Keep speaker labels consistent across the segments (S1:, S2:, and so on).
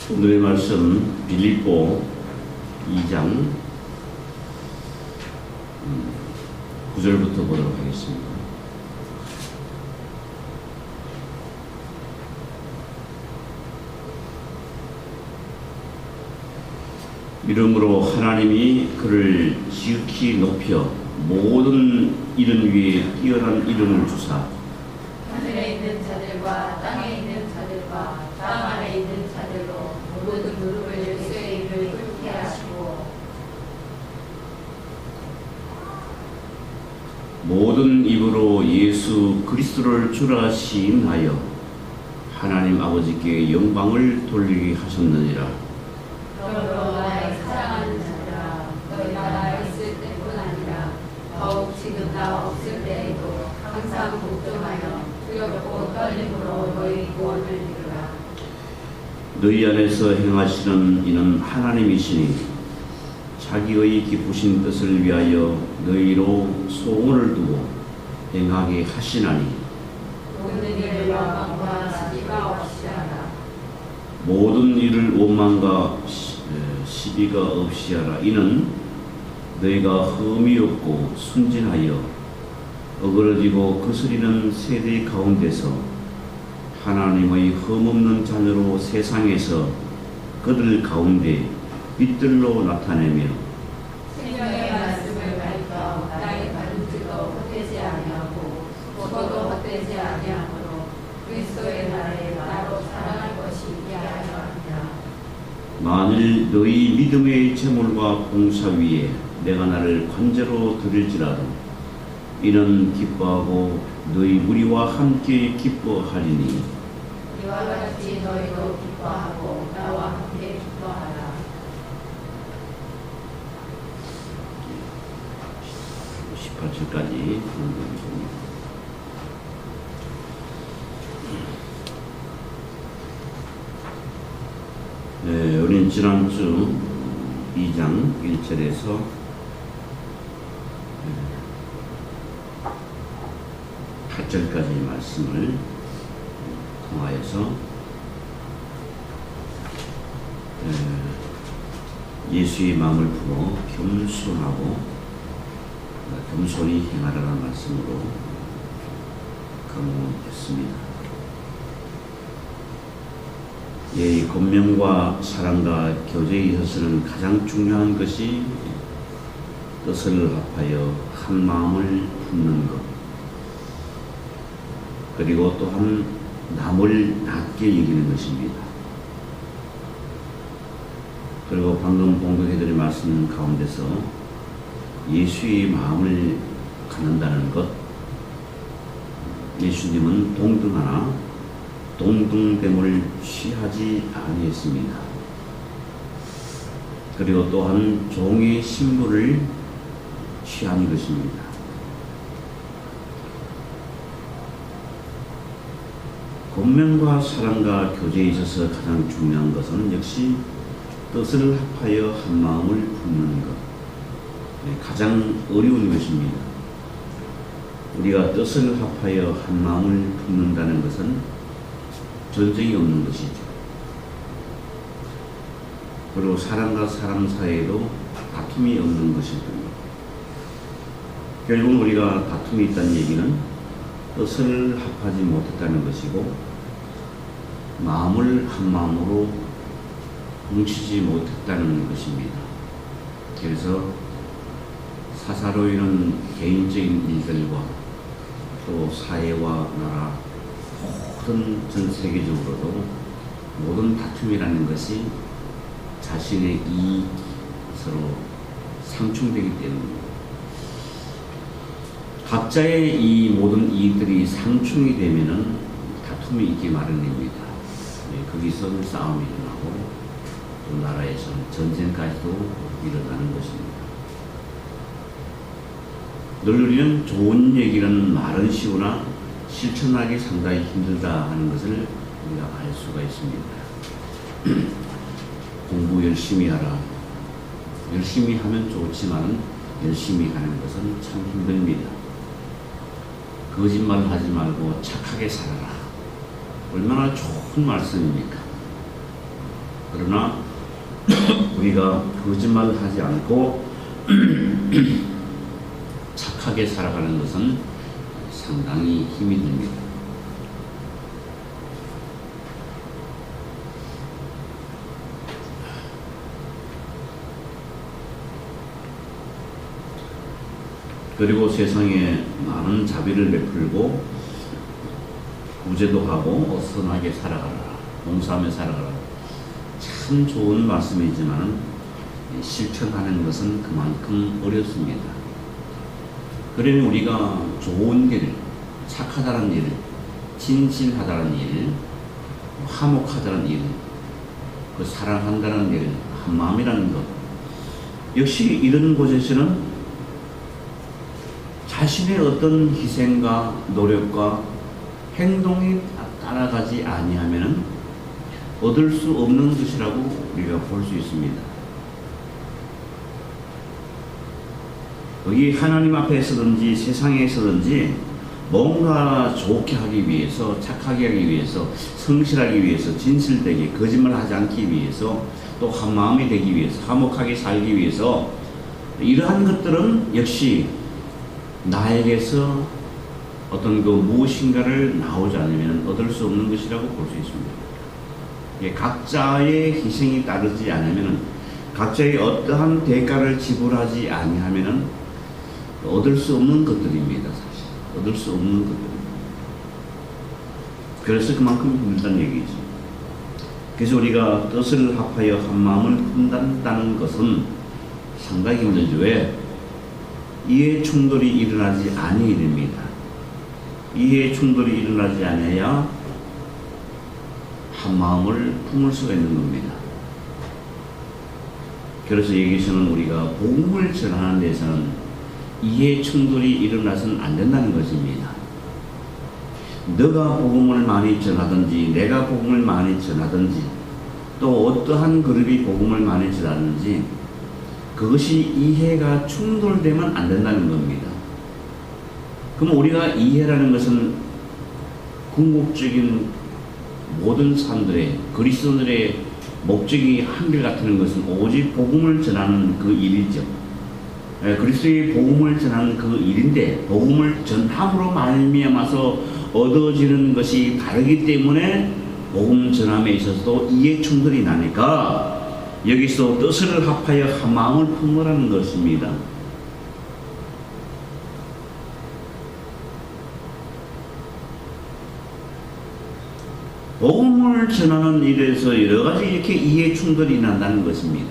S1: 오늘의 말씀 빌립보 2장 9절부터 보도록 하겠습니다. 이러므로 하나님이 그를 지극히 높여 모든 이름 위에 뛰어난 이름을 주사
S2: 하늘에 있는 자들과 땅에 있는 자들과 땅 아래 있는 자들로 모든 무릎을 예수의 이름을 꿇게 하시고
S1: 모든 입으로 예수 그리스도를 주라 시인하여 하나님 아버지께 영광을 돌리게 하셨느니라.
S2: 그러므로 나의 사랑하는 자들아 너희가 나 있을 때뿐 아니라 더욱 지금 나 없을 때에도 항상 걱정하여 두렵고 떨림으로 너희 구원을 이루라.
S1: 너희 안에서 행하시는 이는 하나님이시니 자기의 기쁘신 뜻을 위하여 너희로 소원을 두고 행하게 하시나니
S2: 모든 일을 원망과 시비가 없이 하라.
S1: 모든 일을 원망과 시비가 없이 하라. 이는 너희가 흠이 없고 순진하여 어그러지고 거스리는 세대 가운데서 하나님의 흠없는 자녀로 세상에서 그들 가운데 빛들로 나타내며
S2: 생명의 말씀을 가르쳐 나의 가르침도 헛되지 아니하고 저도 헛되지 아니하므로 그리스도의 날에 나로 살아날 것이 있게 하려 합니다.
S1: 만일 너희 믿음의 제물과 봉사 위에 내가 나를 관제로 드릴지라도 이는 기뻐하고 너희 무리와 함께 기뻐하리니
S2: 이와 같이 너희도 기뻐하고 나와 함께 기뻐하라.
S1: 18절까지 네, 우리는 지난주 2장 1절에서 8절까지 말씀을 통하여서 예수의 마음을 품어 겸손히 행하라는 말씀으로 강론했습니다. 이 권면과 사랑과 교제에 있어서는 가장 중요한 것이 뜻을 합하여 한 마음을 품는 것, 그리고 또한 남을 낮게 여기는 것입니다. 그리고 방금 봉독해드린 말씀 가운데서 예수의 마음을 갖는다는 것, 예수님은 동등하나 동등됨을 취하지 아니했습니다. 그리고 또한 종의 신분을 취한 것입니다. 권면과 사랑과 교제에 있어서 가장 중요한 것은 역시 뜻을 합하여 한 마음을 품는 것, 가장 어려운 것입니다. 우리가 뜻을 합하여 한 마음을 품는다는 것은 전쟁이 없는 것이죠. 그리고 사람과 사람 사이에도 다툼이 없는 것일 겁니다. 결국 우리가 다툼이 있다는 얘기는 뜻을 합하지 못했다는 것이고 마음을 한 마음으로 뭉치지 못했다는 것입니다. 그래서 사사로이는 개인적인 일들과 또 사회와 나라 모든 전 세계적으로도 모든 다툼이라는 것이 자신의 이익이 서로 상충되기 때문입니다. 각자의 이 모든 이익들이 상충이 되면은 다툼이 있기 마련입니다. 거기서 싸움이 일어나고 또 나라에서 전쟁까지도 일어나는 것입니다. 늘 우리는 좋은 얘기는 말은 쉬우나 실천하기 상당히 힘들다 하는 것을 우리가 알 수가 있습니다. 공부 열심히 하라. 열심히 하면 좋지만 열심히 하는 것은 참 힘듭니다. 거짓말 하지 말고 착하게 살아라. 얼마나 좋은 말씀입니까? 그러나 우리가 거짓말을 하지 않고 착하게 살아가는 것은 상당히 힘이 듭니다. 그리고 세상에 많은 자비를 베풀고 구제도 하고 선하게 살아가라, 봉사하며 살아가라. 참 좋은 말씀이지만 실천하는 것은 그만큼 어렵습니다. 그러니 우리가 좋은 일, 착하다는 일, 진실하다는 일, 화목하다는 일, 그 사랑한다는 일, 한마음이라는 것, 역시 이런 곳에서는 자신의 어떤 희생과 노력과 행동이 따라가지 아니하면 얻을 수 없는 것이라고 우리가 볼 수 있습니다. 여기 하나님 앞에서든지 세상에서든지 뭔가 좋게 하기 위해서, 착하게 하기 위해서, 성실하기 위해서, 진실되게, 거짓말하지 않기 위해서, 또 한마음이 되기 위해서, 화목하게 살기 위해서 이러한 것들은 역시 나에게서 어떤 그 무엇인가를 나오지 않으면 얻을 수 없는 것이라고 볼 수 있습니다. 각자의 희생이 따르지 않으면, 각자의 어떠한 대가를 지불하지 아니하면 얻을 수 없는 것들입니다. 사실 얻을 수 없는 것들입니다. 그래서 그만큼 힘들다는 얘기죠. 그래서 우리가 뜻을 합하여 한 마음을 품는다는 것은 상당히 힘들죠. 왜? 이해 충돌이 일어나지 아니입니다. 이해 충돌이 일어나지 않아야 한 마음을 품을 수가 있는 겁니다. 그래서 여기서는 우리가 복음을 전하는 데서는 이해 충돌이 일어나서는 안 된다는 것입니다. 너가 복음을 많이 전하든지 내가 복음을 많이 전하든지 또 어떠한 그룹이 복음을 많이 전하든지 그것이 이해가 충돌되면 안 된다는 겁니다. 그럼 우리가 이해라는 것은 궁극적인 모든 사람들의, 그리스도인들의 목적이 한결같은 것은 오직 복음을 전하는 그 일이죠. 그리스도의 복음을 전하는 그 일인데, 복음을 전함으로 말미암아서 얻어지는 것이 다르기 때문에 복음 전함에 있어서도 이해 충돌이 나니까 여기서 뜻을 합하여 한 마음을 품으라는 것입니다. 복음을 전하는 일에서 여러 가지 이렇게 이해 충돌이 난다는 것입니다.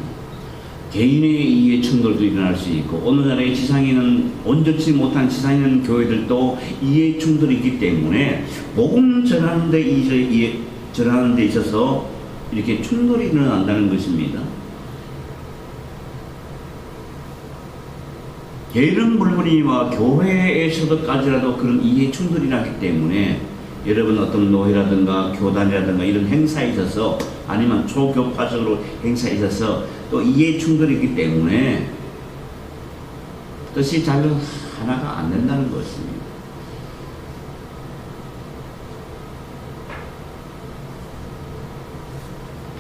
S1: 개인의 이해 충돌도 일어날 수 있고, 오늘날의 지상에는 온전치 못한 지상에 있는 교회들도 이해 충돌이 있기 때문에 복음 전하는 데 있어서 이렇게 충돌이 일어난다는 것입니다. 게으른 물건이와 교회에서도까지라도 그런 이해 충돌이 나기 때문에 여러분 어떤 노회라든가 교단이라든가 이런 행사에 있어서 아니면 초교파적으로 행사에 있어서 또 이해 충돌이 있기 때문에 뜻이 잘 하나가 안 된다는 것입니다.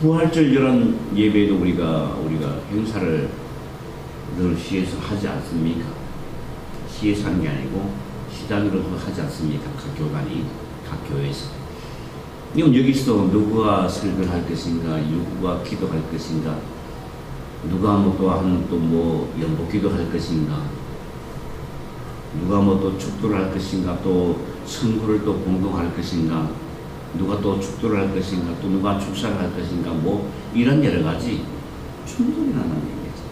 S1: 부활절 이런 예배도 우리가 행사를 늘 시에서 하지 않습니까? 시에서 하는 게 아니고 시단으로 하지 않습니까? 각 교단이, 각 교회에서. 이건 여기서 누구가 설교를 할 것인가, 누구가 기도할 것인가, 누가 또 연복 기도할 것인가, 누가 또 축도를 할 것인가, 또 선구를 또 공동할 것인가, 누가 또 축도를 할 것인가, 또 누가 축사를 할 것인가, 이런 여러 가지 충돌이 나는 얘기죠.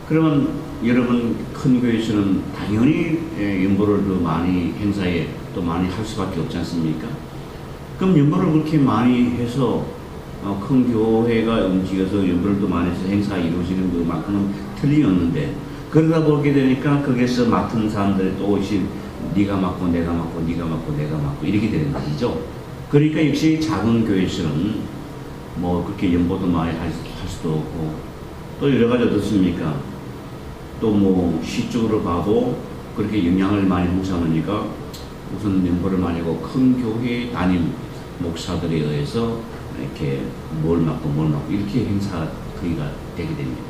S1: 그러면 여러분 큰 교회에서는 당연히 연보를 더 많이 행사에 또 많이 할 수밖에 없지 않습니까? 그럼 연보를 그렇게 많이 해서 큰 교회가 움직여서 연보를 또 많이 해서 행사가 이루어지는 것만큼은 틀림이 없는데, 그러다 보게 되니까 거기에서 맡은 사람들이 또 네가 맡고 내가 맡고 네가 맡고 내가 맡고 이렇게 되는 것이죠. 그러니까 역시 작은 교회에서는 그렇게 연보도 많이 할 수도 없고, 또 여러 가지 어떻습니까? 또 시적으로 봐도 그렇게 영향을 많이 행사하니까 우선 연보를 많이 하고 큰 교회 담임 목사들에 의해서 이렇게 뭘 맡고 이렇게 행사 거의가 되게 됩니다.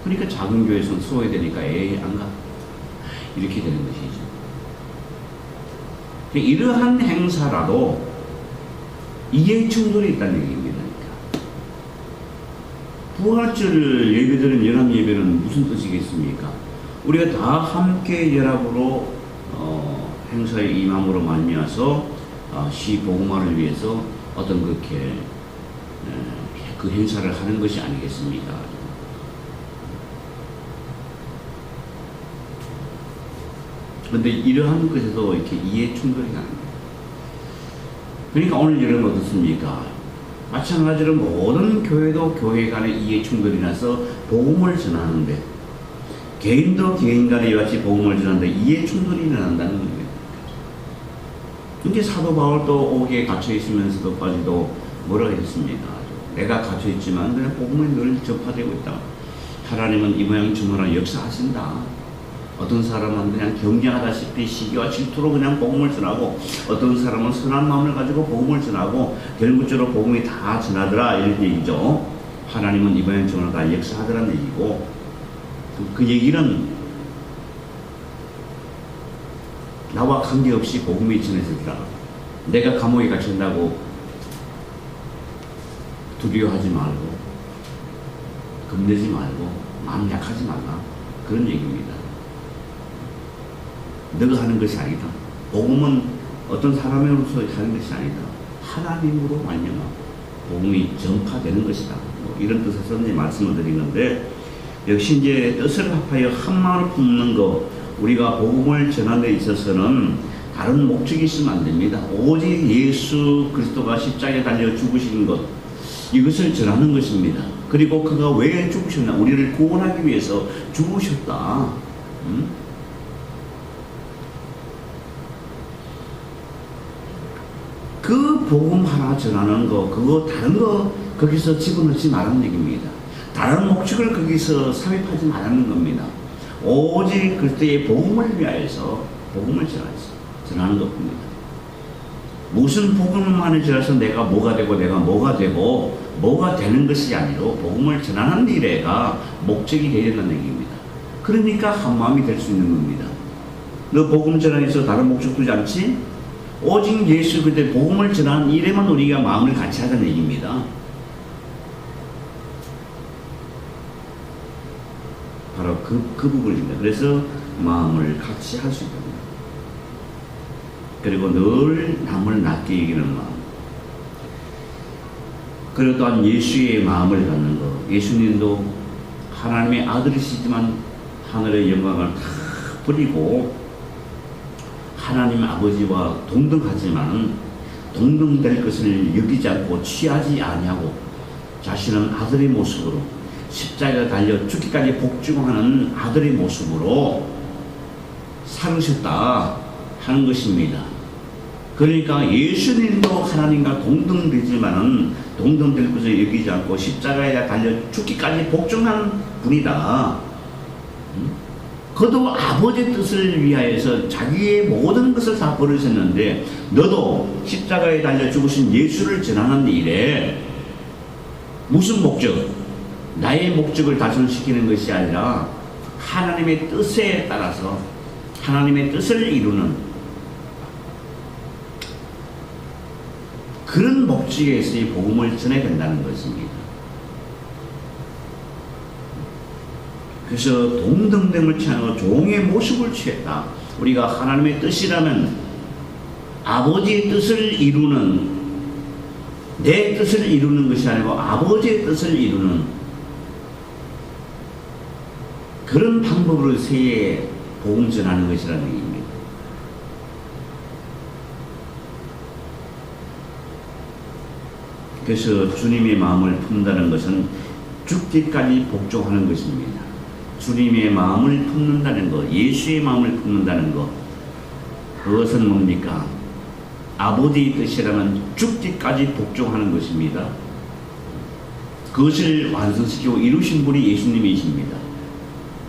S1: 그러니까 작은 교회에서는 소외되니까 에이 안 가. 이렇게 되는 것이죠. 이러한 행사라도 이해 충돌이 있다는 얘기입니다. 부활절 예배드린 연합 예배는 무슨 뜻이겠습니까? 우리가 다 함께 연합으로 행사에 임함으로 말미암아서 시 복음화를 위해서 어떤 그렇게 그 행사를 하는 것이 아니겠습니까? 그런데 이러한 것에도 이렇게 이해 충돌이 나는 거예요. 그러니까 오늘 여러분 어떻습니까? 마찬가지로 모든 교회도 교회 간에 이해 충돌이 나서 복음을 전하는데, 개인도 개인 간에 이같이 복음을 전하는데 이해 충돌이 일어난다는 거예요. 이게 사도 바울도 옥에 갇혀 있으면서도까지도 뭐라고 했습니까? 내가 갇혀 있지만 그냥 복음이 늘 접하되고 있다. 하나님은 이 모양 저 모양 역사하신다. 어떤 사람은 그냥 경쟁하다시피 시기와 질투로 그냥 복음을 전하고, 어떤 사람은 선한 마음을 가지고 복음을 전하고, 결국적으로 복음이 다 전하더라 이런 얘기죠. 하나님은 이번엔 저번에 다 역사하더라는 얘기고, 그 얘기는 나와 관계없이 복음이 전해지더라. 내가 감옥에 갇힌다고 두려워하지 말고, 겁내지 말고, 마음 약하지 말라, 그런 얘기입니다. 너가 하는 것이 아니다. 복음은 어떤 사람으로서 하는 것이 아니다. 하나님으로 말미암아 복음이 전파되는 것이다. 이런 뜻에서 이제 말씀을 드리는데, 역시 이제 뜻을 합하여 한 마음을 품는 것, 우리가 복음을 전하는 데 있어서는 다른 목적이 있으면 안 됩니다. 오직 예수 그리스도가 십자가에 달려 죽으신 것, 이것을 전하는 것입니다. 그리고 그가 왜 죽으셨나? 우리를 구원하기 위해서 죽으셨다. 그 복음 하나 전하는 거, 그거 다른 거 거기서 집어넣지 말라는 얘기입니다. 다른 목적을 거기서 삽입하지 말라는 겁니다. 오직 그때의 복음을 위하여서 복음을 전하는 것입니다. 무슨 복음만을 전해서 내가 뭐가 되고 내가 뭐가 되고 뭐가 되는 것이 아니라 복음을 전하는 일에가 목적이 되어야 된다는 얘기입니다. 그러니까 한 마음이 될 수 있는 겁니다. 너 복음 전하면서 다른 목적 두지 않지? 오직 예수 그때 복음을 전하는 일에만 우리가 마음을 같이 하자는 얘기입니다. 바로 그 부분입니다. 그래서 마음을 같이 할 수 있다. 그리고 늘 남을 낮게 여기는 마음. 그리고 또한 예수의 마음을 갖는 것. 예수님도 하나님의 아들이시지만 하늘의 영광을 다 버리고 하나님 아버지와 동등하지만 동등될 것을 여기지 않고 취하지 아니하고 자신은 아들의 모습으로 십자가에 달려 죽기까지 복종하는 아들의 모습으로 살으셨다 하는 것입니다. 그러니까 예수님도 하나님과 동등되지만은 동등될 것을 여기지 않고 십자가에 달려 죽기까지 복종한 분이다. 그도 아버지의 뜻을 위하여서 자기의 모든 것을 다 버리셨는데 너도 십자가에 달려 죽으신 예수를 전하는 일에 무슨 목적? 나의 목적을 달성시키는 것이 아니라 하나님의 뜻에 따라서 하나님의 뜻을 이루는 그런 목적에서의 복음을 전해야 된다는 것입니다. 그래서 동등됨을 취하고 종의 모습을 취했다. 우리가 하나님의 뜻이라면 아버지의 뜻을 이루는, 내 뜻을 이루는 것이 아니고 아버지의 뜻을 이루는 그런 방법으로 세에 복음 전하는 것이라는 얘기입니다. 그래서 주님의 마음을 품는다는 것은 죽기까지 복종하는 것입니다. 주님의 마음을 품는다는 것, 예수의 마음을 품는다는 것, 그것은 뭡니까? 아버지의 뜻이라면 죽기까지 복종하는 것입니다. 그것을 완성시키고 이루신 분이 예수님이십니다.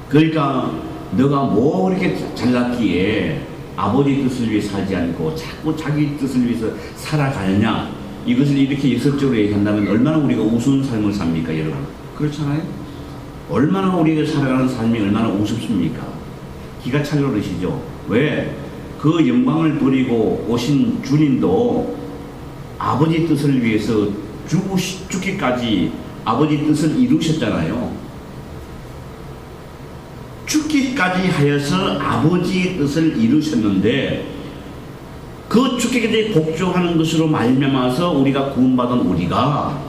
S1: 그러니까 너가 뭐 그렇게 잘났기에 아버지의 뜻을 위해 살지 않고 자꾸 자기 뜻을 위해서 살아가느냐? 이것을 이렇게 예술적으로 얘기한다면 얼마나 우리가 우스운 삶을 삽니까, 여러분? 그렇잖아요? 얼마나 우리가 살아가는 삶이 얼마나 우습습니까? 기가 찰려르시죠? 왜? 그 영광을 버리고 오신 주님도 아버지 뜻을 위해서 죽기까지 아버지 뜻을 이루셨잖아요. 죽기까지 하여서 아버지의 뜻을 이루셨는데 그 죽기까지 복종하는 것으로 말미암아서 우리가 구원받은 우리가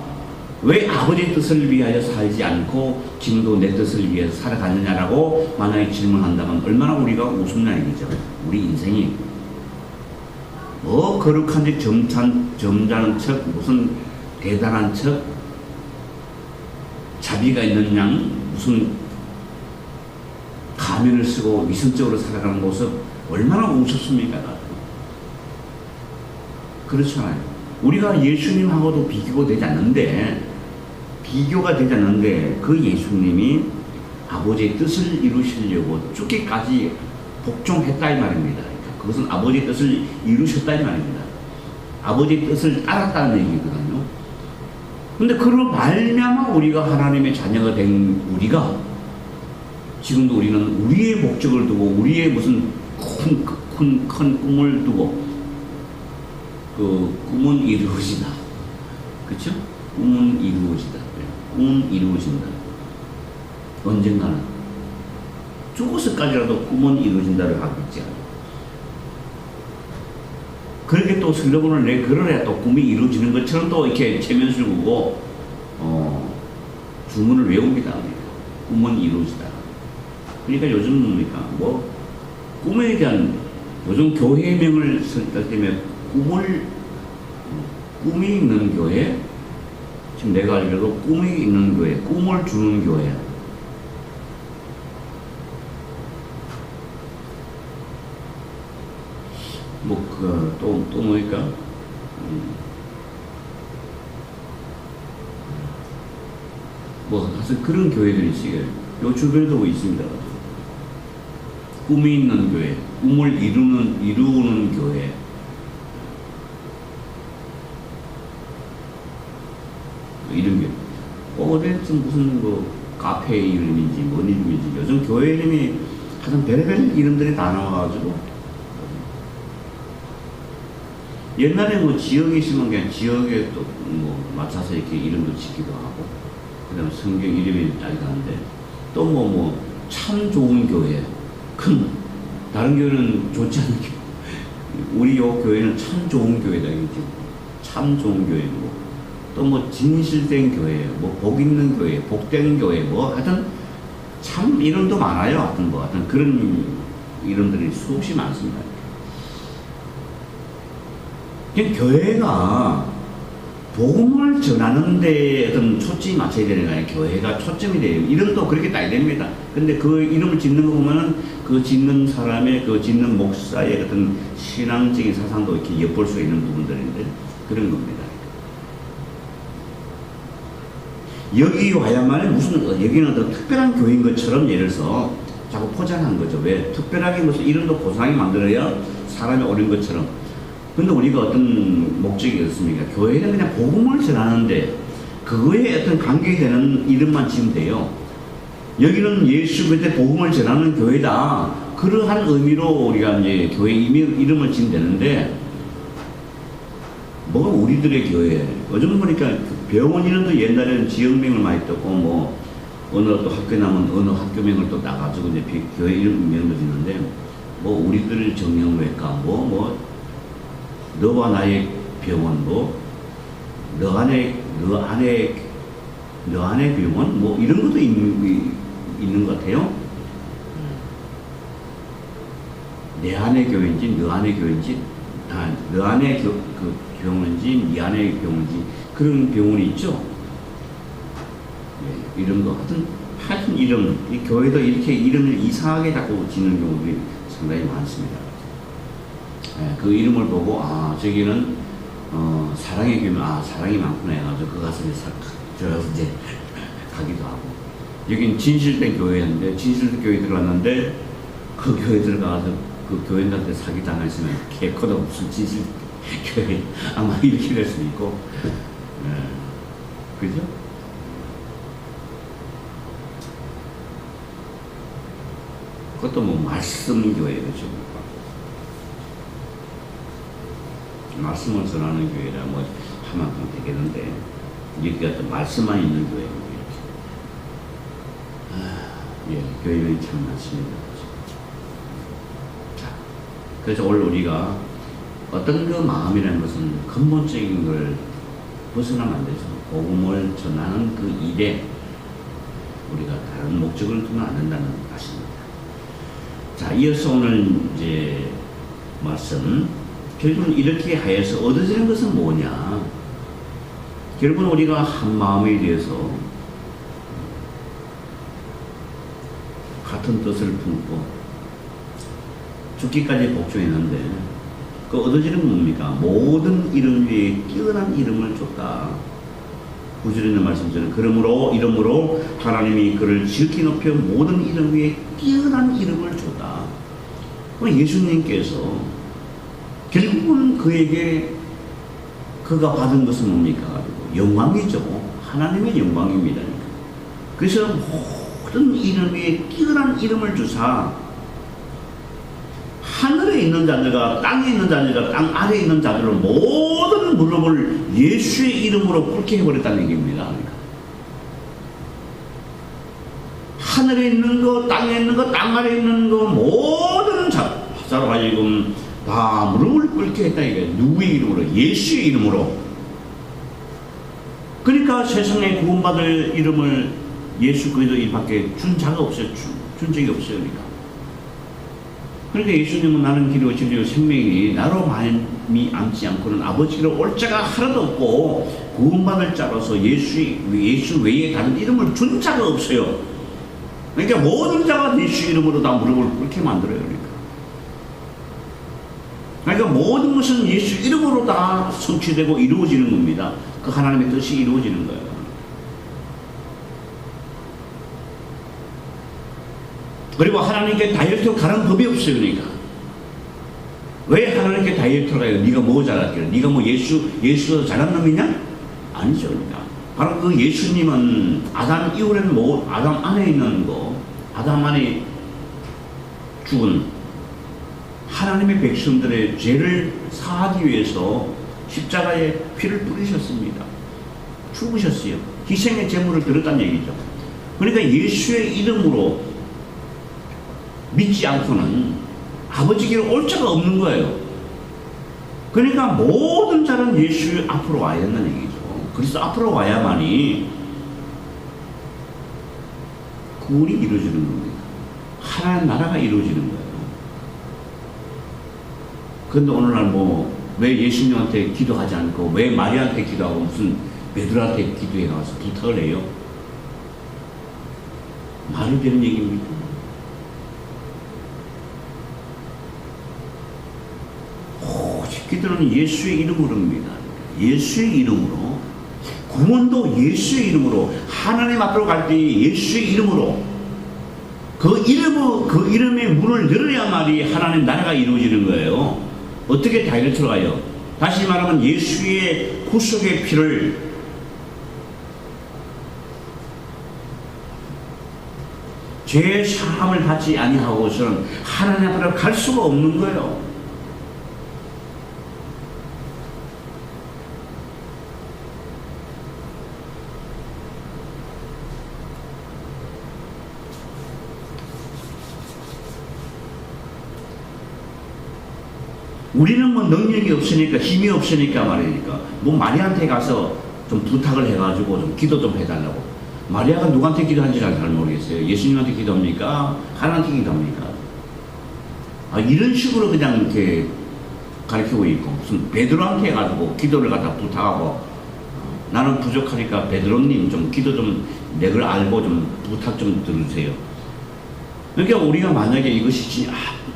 S1: 왜 아버지의 뜻을 위하여 살지 않고 지금도 내 뜻을 위해서 살아가느냐라고 만약에 질문한다면 얼마나 우리가 우습냐 이거죠. 우리 인생이 뭐 거룩한 척 점잖은 척 무슨 대단한 척 자비가 있는 양 무슨 가면을 쓰고 위선적으로 살아가는 모습 얼마나 우습습니까? 그렇잖아요. 우리가 예수님하고도 비교가 되지 않는데 그 예수님이 아버지의 뜻을 이루시려고 죽기까지 복종했다 이 말입니다. 그러니까 그것은 아버지의 뜻을 이루셨다 이 말입니다. 아버지의 뜻을 따랐다는 얘기거든요. 근데 그로 말미암아 우리가 하나님의 자녀가 된 우리가 지금도 우리는 우리의 목적을 두고 우리의 무슨 큰 꿈을 두고 그 꿈은 이루어지다. 그렇죠? 꿈은 이루어지다. 꿈은 이루어진다. 언젠가는 죽어서까지라도 꿈은 이루어진다를 하고 있지 않아요. 그렇게 또 슬로건을 내 걸어야 또 꿈이 이루어지는 것처럼 또 이렇게 체면술 보고 주문을 외웁니다. 꿈은 이루어지다. 그러니까 요즘 뭡니까? 뭐 꿈에 대한 요즘 교회명을 쓸 때문에 꿈이 있는 교회, 지금 내가 알기로도 꿈이 있는 교회, 꿈을 주는 교회. 또 뭐니까? 사실 그런 교회들이 지금 요 주변에도 있습니다. 꿈이 있는 교회, 꿈을 이루는 교회. 이런 게 어디쯤 무슨 카페 이름인지 뭔 이름인지 요즘 교회 이름이 하여튼 별의별 이름들이 다 나와가지고 옛날에 뭐 지역에 있으면 그냥 지역에 또 맞춰서 이렇게 이름도 짓기도 하고 그다음에 성경 이름이 따기도 하는데 또 참 좋은 교회 다른 교회는 좋지 않은 교회 우리 요 교회는 참 좋은 교회다 이거지 참 좋은 교회고 또 진실된 교회, 복 있는 교회, 복된 교회, 하여튼 참 이름도 많아요. 하여튼 그런 이름들이 수없이 많습니다. 교회가 복음을 전하는 데 어떤 초점이 맞춰야 되는 거 아니에요. 교회가 초점이 돼요. 이름도 그렇게 따야 됩니다. 근데 그 이름을 짓는 거 보면은 그 짓는 사람의 그 짓는 목사의 어떤 신앙적인 사상도 이렇게 엿볼 수 있는 부분들인데 그런 겁니다. 여기 와야만 여기는 더 특별한 교회인 것처럼 예를 들어서 자꾸 포장한 거죠. 왜? 특별하게 무슨 이름도 고상하게 만들어야 사람이 오는 것처럼. 근데 우리가 어떤 목적이 있습니까? 교회는 그냥 복음을 전하는데 그거에 어떤 관계되는 이름만 지으면 돼요. 여기는 예수 그리스도의 복음을 전하는 교회다. 그러한 의미로 우리가 이제 교회 이름을 지으면 되는데 우리들의 교회. 요즘 보니까 병원 이름도 옛날에는 지역명을 많이 떴고 어느 또 학교 나면 어느 학교명을 또 나가지고 이제 교회 이름명도 짓는데 우리들 정형외과 너와 나의 병원 너 안에 병원 이런 것도 있는 것 같아요. 내 안의 교회인지 너 안의 교회인지 너 안의 병원인지 네 안의 병원인지 그런 병원이 있죠. 네, 이런 거 하여튼 이름 이 교회도 이렇게 이름을 이상하게 자꾸 짓는 경우들이 상당히 많습니다. 네, 그 이름을 보고 저기는 사랑의 교회 사랑이 많구나 해가지고 그 가서 이제 가기도 하고 여긴 진실된 교회였는데 진실된 교회 들어갔는데 그 교회 들어가서 그 교인들한테 사기 당했으면 개코도 무슨 교회 아마 이렇게 될 수도 있고, 그죠? 그것도 뭐 말씀 교회죠. 말씀을 전하는 교회라 뭐 하만큼 되겠는데, 여기가 또 말씀만 있는 교회고 이렇게. 교회는 참 많습니다. 자, 그래서 오늘 우리가 어떤 그 마음이라는 것은 근본적인 걸 벗어나면 안 되죠. 복음을 전하는 그 일에 우리가 다른 목적을 두면 안 된다는 것입니다. 자, 이어서 오늘 이제 말씀, 결국은 이렇게 하여서 얻어지는 것은 뭐냐? 결국은 우리가 한 마음에 대해서 같은 뜻을 품고 죽기까지 복종했는데, 그 얻어지는 뭡니까? 모든 이름 위에 뛰어난 이름을 줬다. 구절에 있는 말씀처럼 그러므로 이름으로 하나님이 그를 지극히 높여 모든 이름 위에 뛰어난 이름을 줬다. 예수님께서 결국은 그에게 그가 받은 것은 뭡니까? 영광이죠. 하나님의 영광입니다. 그래서 모든 이름 위에 뛰어난 이름을 주사 하늘에 있는 자들과 땅에 있는 자들과 땅 아래에 있는 자들로 모든 무릎을 예수의 이름으로 꿇게 해버렸다는 얘기입니다. 그러니까 하늘에 있는 거, 땅에 있는 거, 땅 아래에 있는 거 모든 자로 하여금 다 무릎을 꿇게 했다 이거예요. 누구의 이름으로? 예수의 이름으로. 그러니까 세상에 구원받을 이름을 예수 그리스도 이밖에 준 자가 없어요. 준 적이 없어요. 그러니까 예수님은 나는 길이요 진리요 생명이니 나로 마음이 앉지 않고는 아버지로 올 자가 하나도 없고 구원받을 자로서 예수 외에 다른 이름을 준 자가 없어요. 그러니까 모든 자가 예수 이름으로 다 무릎을 꿇게 만들어요. 그러니까 모든 것은 예수 이름으로 다 성취되고 이루어지는 겁니다. 그 하나님의 뜻이 이루어지는 거예요. 그리고 하나님께 다이어트로 가는 법이 없어요. 그러니까 왜 하나님께 다이어트로 가요? 네가 뭐 잘할게? 네가 뭐 예수가 잘한 놈이냐? 아니죠. 그러니까 바로 그 예수님은 아담 이후에는 뭐 아담 안에 있는 거, 아담 안에 죽은 하나님의 백성들의 죄를 사하기 위해서 십자가에 피를 뿌리셨습니다. 죽으셨어요. 희생의 제물을 드렸다는 얘기죠. 그러니까 예수의 이름으로 믿지 않고는 아버지께로 올 자가 없는 거예요. 그러니까 모든 자는 예수 앞으로 와야 된다는 얘기죠. 그래서 앞으로 와야만이 구원이 이루어지는 겁니다. 하나님 나라가 이루어지는 거예요. 그런데 오늘날 왜 예수님한테 기도하지 않고 왜 마리아한테 기도하고 무슨 베드로한테 기도해 나와서 부탁을 해요? 말이 되는 얘기입니다. 오직 기도는 예수의 이름으로입니다. 예수의 이름으로, 구원도 예수의 이름으로, 하나님 앞으로 갈 때 예수의 이름으로, 그 이름의 문을 열어야만이 하나님 나라가 이루어지는 거예요. 어떻게 다이어트로 가요? 다시 말하면 예수의 구속의 피를 죄의 사함을 받지 아니하고서는 하나님 앞으로 갈 수가 없는 거예요. 우리는 뭐 능력이 없으니까 힘이 없으니까 말이니까 마리아한테 가서 좀 부탁을 해가지고 좀 기도 좀 해달라고. 마리아가 누구한테 기도하는지 잘 모르겠어요. 예수님한테 기도합니까? 하나님한테 기도합니까? 이런 식으로 그냥 이렇게 가르치고 있고, 무슨 베드로한테 가지고 기도를 갖다 부탁하고, 나는 부족하니까 베드로님 좀 기도 좀 내 걸 알고 좀 부탁 좀 들으세요. 그러니까 우리가 만약에 이것이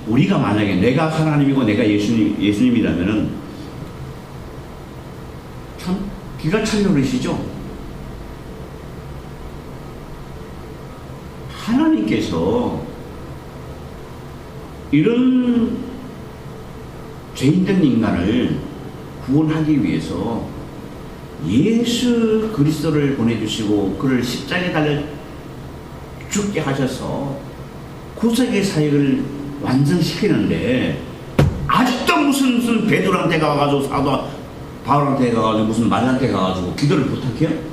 S1: 우리가 만약에 내가 하나님이고 내가 예수님이라면은 참 기가 차게 그러시죠. 하나님께서 이런 죄인된 인간을 구원하기 위해서 예수 그리스도를 보내주시고 그를 십자가에 달려 죽게 하셔서 구속의 사역을 완성시키는데 아직도 무슨 베드로한테 가가지고 사도 바울한테 가가지고 무슨 말한테 가가지고 기도를 부탁해요?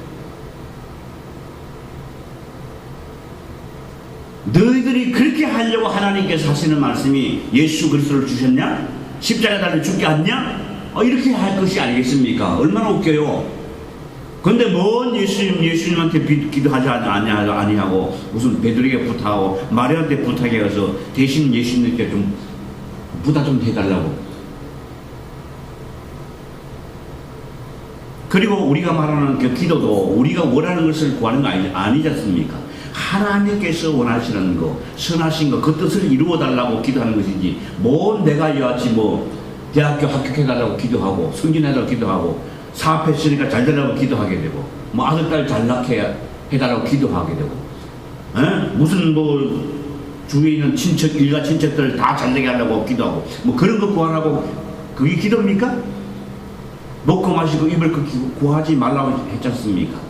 S1: 너희들이 그렇게 하려고 하나님께서 하시는 말씀이 예수 그리스도를 주셨냐? 십자가에 달려 죽게 했냐? 이렇게 할 것이 아니겠습니까? 얼마나 웃겨요. 근데 뭔 예수님한테 기도하지 아니하고 무슨 베드로에게 부탁하고 마리아한테 부탁해서 대신 예수님께 좀 부탁 좀 해달라고. 그리고 우리가 말하는 그 기도도 우리가 원하는 것을 구하는 거 아니지 않습니까? 하나님께서 원하시는 거, 선하신 거, 그 뜻을 이루어달라고 기도하는 것이지, 뭔 내가 여하치 뭐 대학교 합격해달라고 기도하고 승진해달라고 기도하고 사업했으니까 잘 되라고 기도하게 되고 뭐 아들 딸 잘 낳게 해달라고 기도하게 되고 무슨 뭐 주위에 있는 친척 일가 친척들 다 잘 되게 하려고 기도하고 뭐 그런 거 구하라고 그게 기도입니까? 먹고 마시고 입을 거 구하지 말라고 했지 않습니까?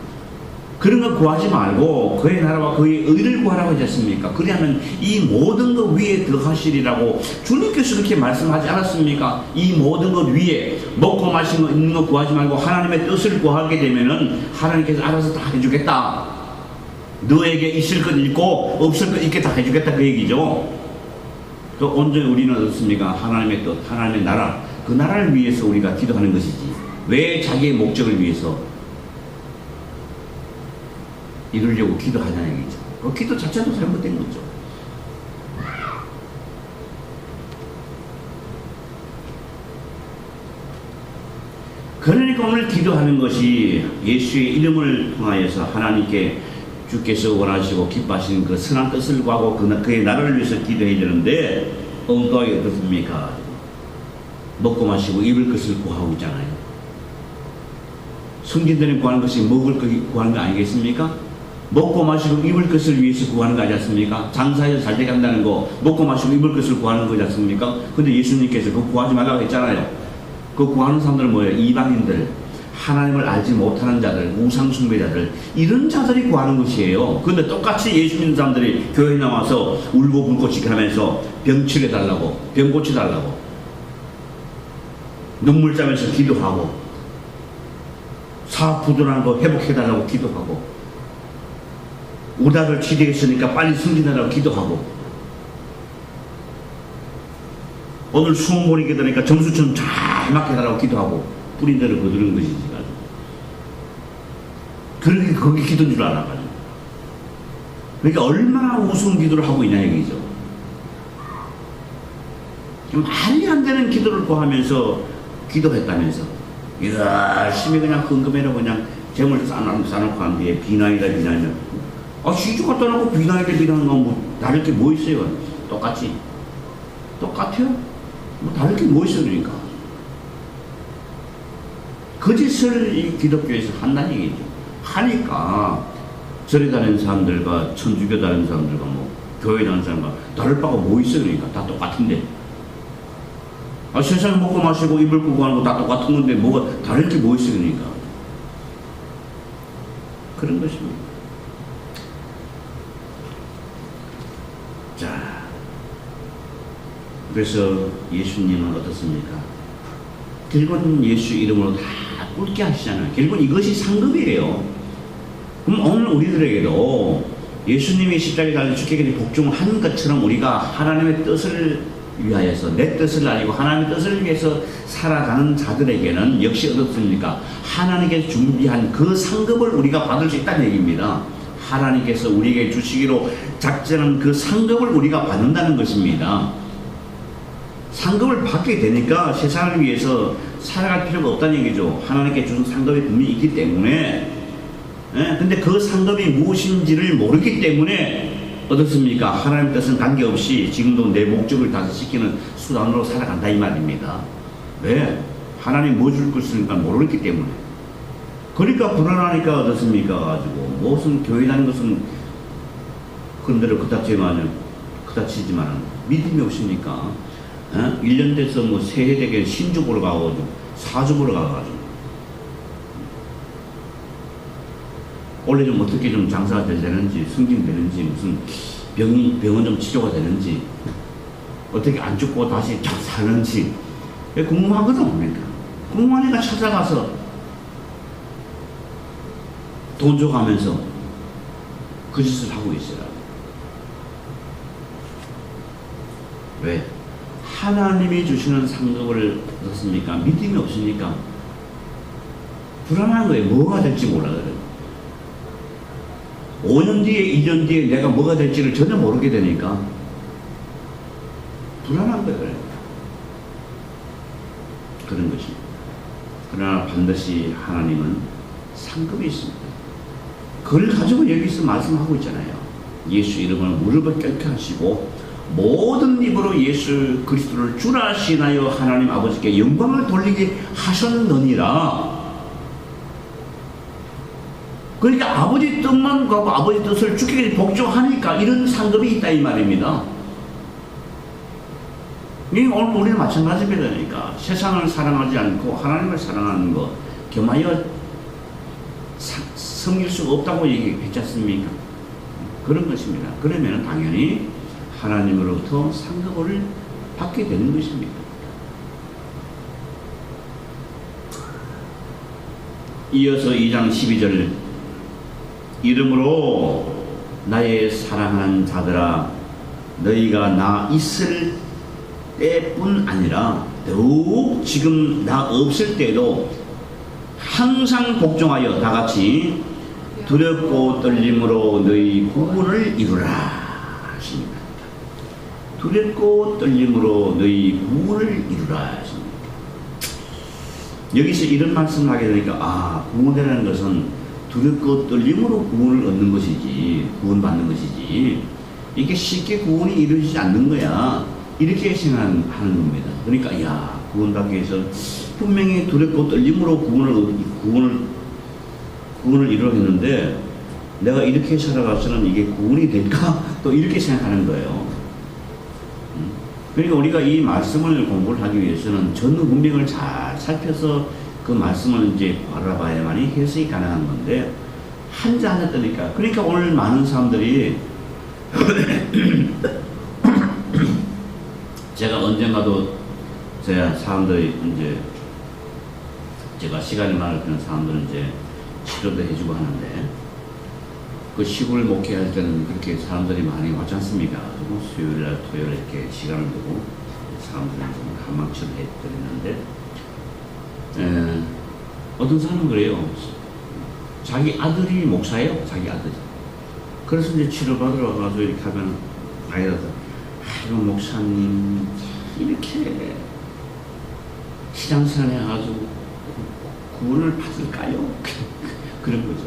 S1: 그런 거 구하지 말고 그의 나라와 그의 의를 구하라고 하지 않습니까? 그리하면 이 모든 것 위에 더하시리라고 주님께서 그렇게 말씀하지 않았습니까? 이 모든 것 위에 먹고 마시는 거 있는 거 구하지 말고 하나님의 뜻을 구하게 되면은 하나님께서 알아서 다 해주겠다. 너에게 있을 것 있고 없을 것 있게 다 해주겠다 그 얘기죠. 또 온전히 우리는 어떻습니까? 하나님의 뜻, 하나님의 나라, 그 나라를 위해서 우리가 기도하는 것이지 왜 자기의 목적을 위해서 이루려고 기도하냐는 얘기죠. 그 기도 자체도 잘못된 거죠. 그러니까 오늘 기도하는 것이 예수의 이름을 통하여서 하나님께 주께서 원하시고 기뻐하시는 그 선한 뜻을 구하고 그의 나라를 위해서 기도해야 되는데 엉뚱하게 어떻습니까? 먹고 마시고 입을 것을 구하고 있잖아요. 승진들이 구하는 것이 먹을 것 구하는 거 아니겠습니까? 먹고 마시고 입을 것을 위해서 구하는 거 아니지 않습니까? 장사해서 잘 되게 한다는 거 먹고 마시고 입을 것을 구하는 거지 않습니까? 근데 예수님께서 그거 구하지 말라고 했잖아요. 그거 구하는 사람들은 뭐예요? 이방인들, 하나님을 알지 못하는 자들, 우상숭배자들, 이런 자들이 구하는 것이에요. 근데 똑같이 예수 믿는 사람들이 교회에 나와서 울고 불고 지켜하면서 병 치료해달라고, 병 고쳐달라고 눈물 짜면서 기도하고 사업 부도난 거 회복해달라고 기도하고 오다를 치료했으니까 빨리 승진하라고 기도하고 오늘 수험 보니까 되니까 점수점 잘 맞게 해달라고 기도하고 뿌린 대로 거두는 것이지. 그렇게 거기 기도인 줄 알아가지고. 그러니까 얼마나 우스운 기도를 하고 있냐 얘기죠. 말이 안 되는 기도를 구하면서 기도했다면서 열심히 그냥 헌금해라 그냥 재물 쌓아놓고 한 뒤에 비난이다. 시주 갖다 놓고 비난이다 비난한 건 뭐 다를 게 뭐 있어요? 똑같이 똑같아요? 뭐 다를 게 뭐 있어요? 그러니까 거짓을 이 기독교에서 한다는 얘기죠. 하니까 절에 다니는 사람들과 천주교 다니는 사람들과 뭐 교회 다니는 사람과 다를 바가 뭐 있어요? 그러니까 다 똑같은데 세상에 먹고 마시고 입을 끄고 하는 거 다 똑같은 건데 뭐가 다를 게 뭐 있어요? 그러니까 그런 것입니다. 자, 그래서 예수님은 어떻습니까? 결국은 예수 이름으로 다 꿇게 하시잖아요. 결국은 이것이 상급이에요. 그럼 오늘 우리들에게도 예수님이 십자가에 달려 죽기까지 복종한 것처럼 우리가 하나님의 뜻을 위하여서 내 뜻을 알고 하나님의 뜻을 위해서 살아가는 자들에게는 역시 어떻습니까? 하나님께서 준비한 그 상급을 우리가 받을 수 있다는 얘기입니다. 하나님께서 우리에게 주시기로 작정한 그 상급을 우리가 받는다는 것입니다. 상급을 받게 되니까 세상을 위해서 살아갈 필요가 없다는 얘기죠. 하나님께 주신 상급이 분명히 있기 때문에. 근데 그 상급이 무엇인지를 모르기 때문에 어떻습니까? 하나님 뜻은 관계없이 지금도 내 목적을 달성시키는 수단으로 살아간다 이 말입니다. 왜? 하나님 뭐 줄 것이니까 모르기 때문에. 그러니까 불안하니까 어떻습니까? 가지고 무슨 교회 다니는 것은 그런 대로 그닥치지만 믿음이 없으니까 1년 돼서 뭐 새해 되게 신주 보러 가고 사주 보러 가가지고 원래 좀 어떻게 좀 장사가 잘 되는지, 승진되는지, 무슨 병은 좀 치료가 되는지, 어떻게 안 죽고 다시 잘 사는지 궁금하거든. 그러니까 궁금하니까 찾아가서 돈 줘가면서 그 짓을 하고 있어요. 왜? 하나님이 주시는 상급을 얻었습니까? 믿음이 없으니까 불안한 거예요. 뭐가 될지 몰라요. 5년 뒤에, 2년 뒤에 내가 뭐가 될지를 전혀 모르게 되니까 불안한 거예요. 그런 것입니다. 그러나 반드시 하나님은 상급이 있습니다. 그걸 가지고 여기서 말씀하고 있잖아요. 예수 이름을 무릎을 꿇게 하시고 모든 입으로 예수 그리스도를 주라 시인하여 하나님 아버지께 영광을 돌리게 하셨느니라. 그러니까 아버지 뜻만 가고 아버지 뜻을 주께 복종하니까 이런 상급이 있다 이 말입니다. 오늘 우리는 마찬가지입니다. 그러니까 세상을 사랑하지 않고 하나님을 사랑하는 것 겸하여 섬길 수가 없다고 얘기했지 않습니까? 그런 것입니다. 그러면 당연히 하나님으로부터 상급을 받게 되는 것입니다. 이어서 2장 12절 이름으로 나의 사랑하는 자들아 너희가 나 있을 때뿐 아니라 더욱 지금 나 없을 때도 항상 복종하여 다같이 두렵고 떨림으로 너희 구원을 이루라 하십니다. 두렵고 떨림으로 너희 구원을 이루라 하십니다. 여기서 이런 말씀을 하게 되니까 구원이라는 것은 두렵고 떨림으로 구원을 얻는 것이지, 구원받는 것이지, 이게 쉽게 구원이 이루어지지 않는 거야. 이렇게 생각하는 겁니다. 그러니까, 구원받기 위해서 분명히 두렵고 떨림으로 구원을 이루어냈는데, 내가 이렇게 살아가서는 이게 구원이 될까? 또 이렇게 생각하는 거예요. 그러니까 우리가 이 말씀을 공부를 하기 위해서는 전후 문맥을 잘 살펴서 그 말씀을 이제 바라봐야만이 해석이 가능한 건데 한자 한자 뜨니까 그러니까 오늘 많은 사람들이 제가 언젠가도 사람들이 이제 제가 시간이 많을 때는 사람들은 이제 치료도 해주고 하는데 그 시골 목회할 때는 그렇게 사람들이 많이 왔지 않습니까? 수요일날 토요일 이렇게 시간을 두고 사람들은 좀 한방처럼 해드리는데 어떤 사람은 그래요. 자기 아들이 목사예요. 자기 아들이. 그래서 이제 치료받으러 와가지고 이렇게 하면 아이가 목사님 이렇게 신앙생활 해가지고 구원을 받을까요? 그런 거죠.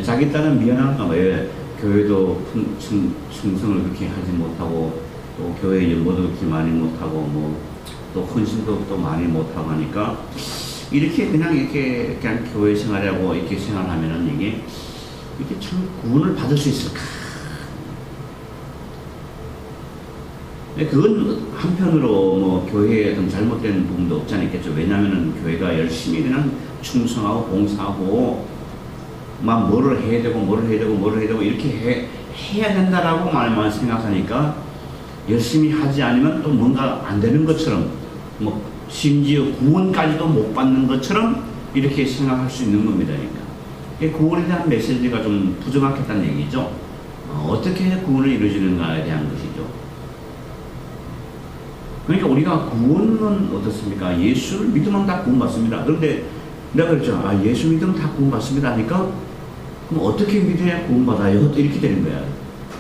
S1: 자기 딸은 미안한가 봐요. 교회도 충성을 그렇게 하지 못하고 또 교회 연보도 그렇게 많이 못하고 또 헌신도 또 많이 못하고 하니까 이렇게 그냥 교회 생활하고 이렇게 생활하면은 이게 참 구원을 받을 수 있을까? 그건 한편으로 교회에 어떤 잘못된 부분도 없지 않겠죠. 왜냐하면은 교회가 열심히 그냥 충성하고 봉사하고 막 뭐를 해야 되고 이렇게 해야 된다라고 말만 생각하니까 열심히 하지 않으면 또 뭔가 안 되는 것처럼 심지어 구원까지도 못 받는 것처럼 이렇게 생각할 수 있는 겁니다. 그러니까 구원에 대한 메시지가 좀 부정확했다는 얘기죠. 어떻게 구원을 이루어지는가에 대한 것이죠. 그러니까 우리가 구원은 어떻습니까? 예수를 믿으면 다 구원받습니다. 그런데 내가 그랬죠. 예수 믿으면 다 구원받습니다 하니까 그럼 어떻게 믿어야 구원받아요? 이렇게 되는 거야.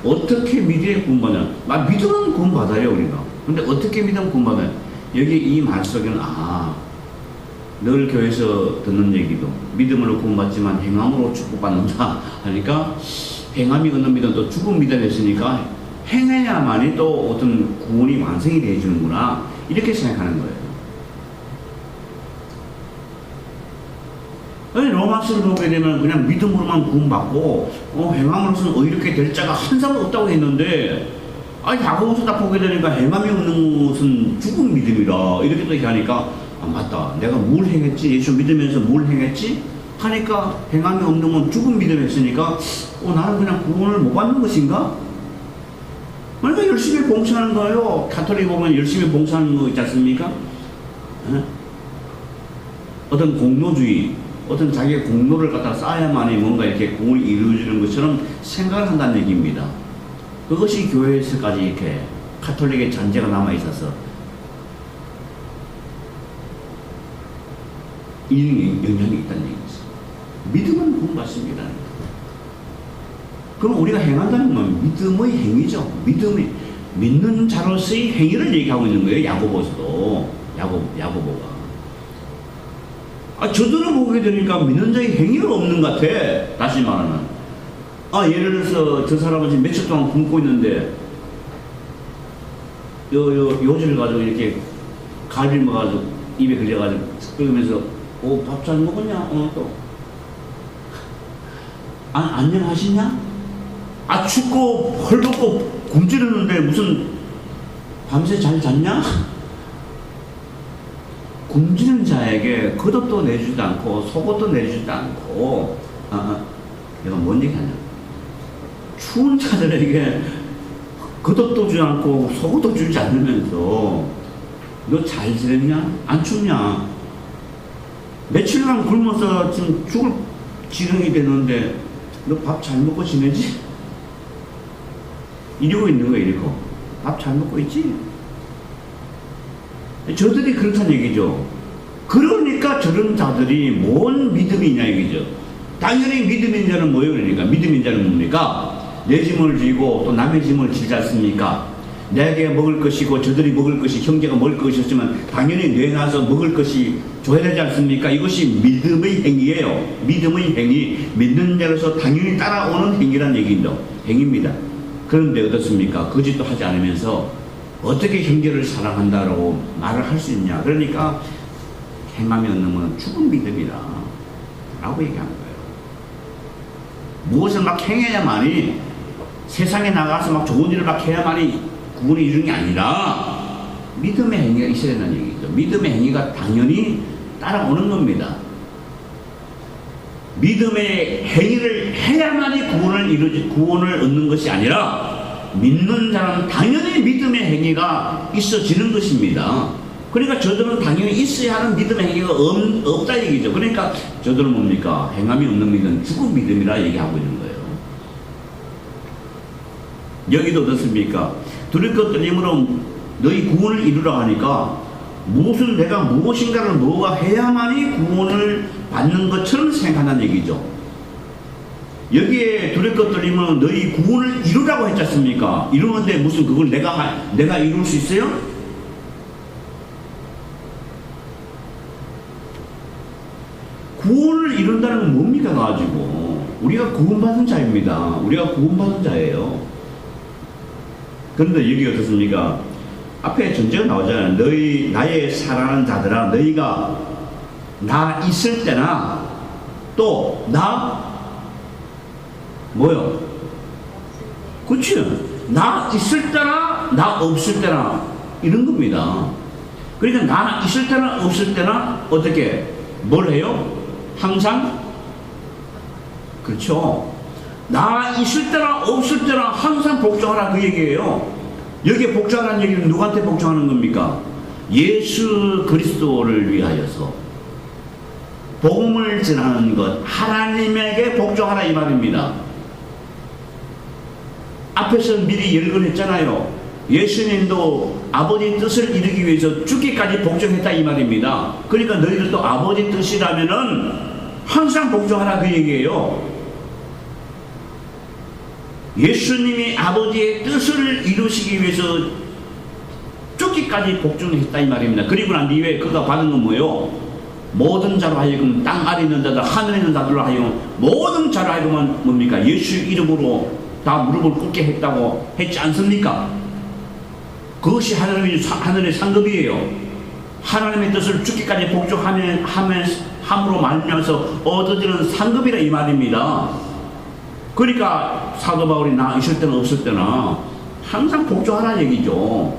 S1: 어떻게 믿어야 구원받아요? 믿으면 구원받아요 우리가. 근데 어떻게 믿으면 구원받아요? 여기 이 말 속에는 늘 교회에서 듣는 얘기도 믿음으로 구원받지만 행함으로 축복받는다 하니까 행함이 없는 믿음 또 죽은 믿음이 있으니까 행해야만이 또 어떤 구원이 완성이 되어지는구나 이렇게 생각하는 거예요. 로마서를 보게 되면 그냥 믿음으로만 구원받고 행함으로서는 이렇게 될 자가 한 사람 없다고 했는데 야고보서 딱 보게 되니까 행함이 없는 것은 죽은 믿음이다 이렇게 또 얘기하니까 아, 맞다. 내가 뭘 행했지? 예수 믿으면서 뭘 행했지? 하니까 행함이 없는 건 죽은 믿음했으니까 나는 그냥 구원을 못 받는 것인가? 그러니까 열심히 봉사하는 거예요. 가톨릭 보면 열심히 봉사하는 거 있지 않습니까? 어떤 공로주의, 어떤 자기의 공로를 갖다 쌓아야만이 뭔가 이렇게 구원이 이루어지는 것처럼 생각을 한다는 얘기입니다. 그것이 교회에서까지 이렇게 가톨릭의 잔재가 남아있어서 이 영향이 있다는 얘기죠. 믿음은 구원받습니다. 그럼 우리가 행한다는 건 믿음의 행위죠. 믿는 자로서의 행위를 얘기하고 있는 거예요. 야고보서도. 야고보가. 저들은 보게 되니까 믿는 자의 행위가 없는 것 같아. 다시 말하면. 예를 들어서 저 사람은 지금 며칠 동안 굶고 있는데, 요지를 가지고 이렇게 갈비를 먹어가지고 입에 걸려가지고 끓으면서, 밥 잘 먹었냐? 또. 안녕하시냐? 춥고 헐벗고 굶주렸는데 무슨 밤새 잘 잤냐? 굶주린 자에게 겉옷도 내주지도 않고 속옷도 내주지도 않고 내가 뭔 얘기하냐? 추운 자들에게 겉옷도 주지 않고 속옷도 주지 않으면서 너 잘 지냈냐? 안 춥냐? 며칠간 굶어서 지금 죽을 지경이 되는데 너 밥 잘 먹고 지내지? 이러고 있는 거야. 이러고 밥 잘 먹고 있지? 저들이 그렇다는 얘기죠. 그러니까 저런 자들이 뭔 믿음이냐 얘기죠. 당연히 믿음인 자는 뭐예요? 그러니까 믿음인 자는 뭡니까? 내 짐을 지고 또 남의 짐을 지지 않습니까? 내게 먹을 것이고 저들이 먹을 것이 형제가 먹을 것이었지만 당연히 내놔서 먹을 것이 줘야 되지 않습니까? 이것이 믿음의 행위예요. 믿음의 행위, 믿는 자로서 당연히 따라오는 행위입니다. 그런데 어떻습니까? 거짓도 하지 않으면서 어떻게 형제를 사랑한다라고 말을 할 수 있냐? 그러니까 행함이 없는 건 죽은 믿음이다 라고 얘기하는 거예요. 무엇을 막 행해야만이, 세상에 나가서 막 좋은 일을 막 해야만이 구원이 이루는 게 아니라 믿음의 행위가 있어야 된다는 얘기죠. 믿음의 행위가 당연히 따라오는 겁니다. 믿음의 행위를 해야만이 구원을 얻는 것이 아니라 믿는 자는 당연히 믿음의 행위가 있어지는 것입니다. 그러니까 저들은 당연히 있어야 하는 믿음의 행위가 없다 얘기죠. 그러니까 저들은 뭡니까? 행함이 없는 믿음은 죽은 믿음이라 얘기하고 있는 거예요. 여기도 어떻습니까? 두릴 것 떨림으로 너희 구원을 이루라 하니까 내가 무엇인가를 너가 해야만이 구원을 받는 것처럼 생각한다는 얘기죠. 여기에 두릴 것 떨림은 너희 구원을 이루라고 했지 않습니까? 이루는데 무슨 그걸 내가 이룰 수 있어요? 구원을 이룬다는 건 뭡니까? 가지고 우리가 구원받은 자입니다. 우리가 구원받은 자예요. 그런데 여기 어떻습니까? 앞에 전제가 나오잖아요. 나의 사랑하는 자들아, 너희가 나 있을 때나 또 뭐요? 그치? 나 있을 때나 나 없을 때나 이런 겁니다. 그러니까 나 있을 때나 없을 때나 어떻게 뭘 해요? 항상 그렇죠. 나 있을 때나 없을 때나 항상 복종하라 그 얘기예요. 여기에 복종하라는 얘기는 누구한테 복종하는 겁니까? 예수 그리스도를 위하여서 복음을 전하는 것, 하나님에게 복종하라 이 말입니다. 앞에서 미리 열거했잖아요. 예수님도 아버지 뜻을 이루기 위해서 죽기까지 복종했다 이 말입니다. 그러니까 너희들도 아버지 뜻이라면은 항상 복종하라 그 얘기예요. 예수님이 아버지의 뜻을 이루시기 위해서 죽기까지 복종했다 이 말입니다. 그리고 난 뒤에 그가 받은 건 뭐예요? 모든 자로 하여금 땅 아래 있는 자들, 하늘에 있는 자들로 하여금 모든 자로 하여금은 뭡니까? 예수 이름으로 다 무릎을 꿇게 했다고 했지 않습니까? 그것이 하늘의 상급이에요. 하나님의 뜻을 죽기까지 복종함으로 말미암아서 얻어지는 상급이라 이 말입니다. 그러니까 사도 바울이 나 있을 때나 없을 때나 항상 복종하라는 얘기죠.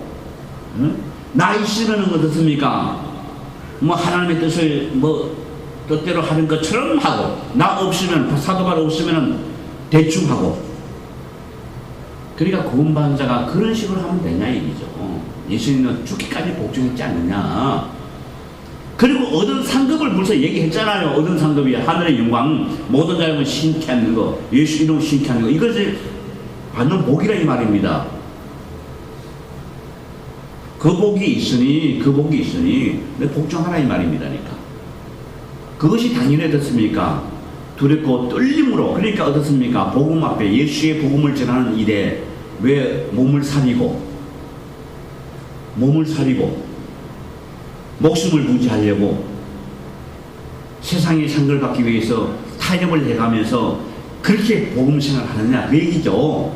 S1: 응? 나 있으면 어떻습니까? 뭐 하나님의 뜻을 뭐 뜻대로 하는 것처럼 하고, 나 없으면, 사도발 없으면 대충 하고. 그러니까 구원받은 자가 그런 식으로 하면 되냐 얘기죠. 예수님은 죽기까지 복종했지 않느냐. 그리고 얻은 상급을 벌써 얘기했잖아요. 얻은 상급이 하늘의 영광, 모든 자를 신케 하는 거, 예수 이름 신케 하는 거, 이것을 받는 복이라 이 말입니다. 그 복이 있으니 내 복종하라 이 말입니다. 그러니까 그것이 당연해졌습니까? 두렵고 떨림으로. 그러니까 어떻습니까? 복음 앞에 예수의 복음을 전하는 일에 왜 몸을 사리고 목숨을 부지하려고 세상의 상을 받기 위해서 타협을 해가면서 그렇게 복음 생활하느냐 그 얘기죠.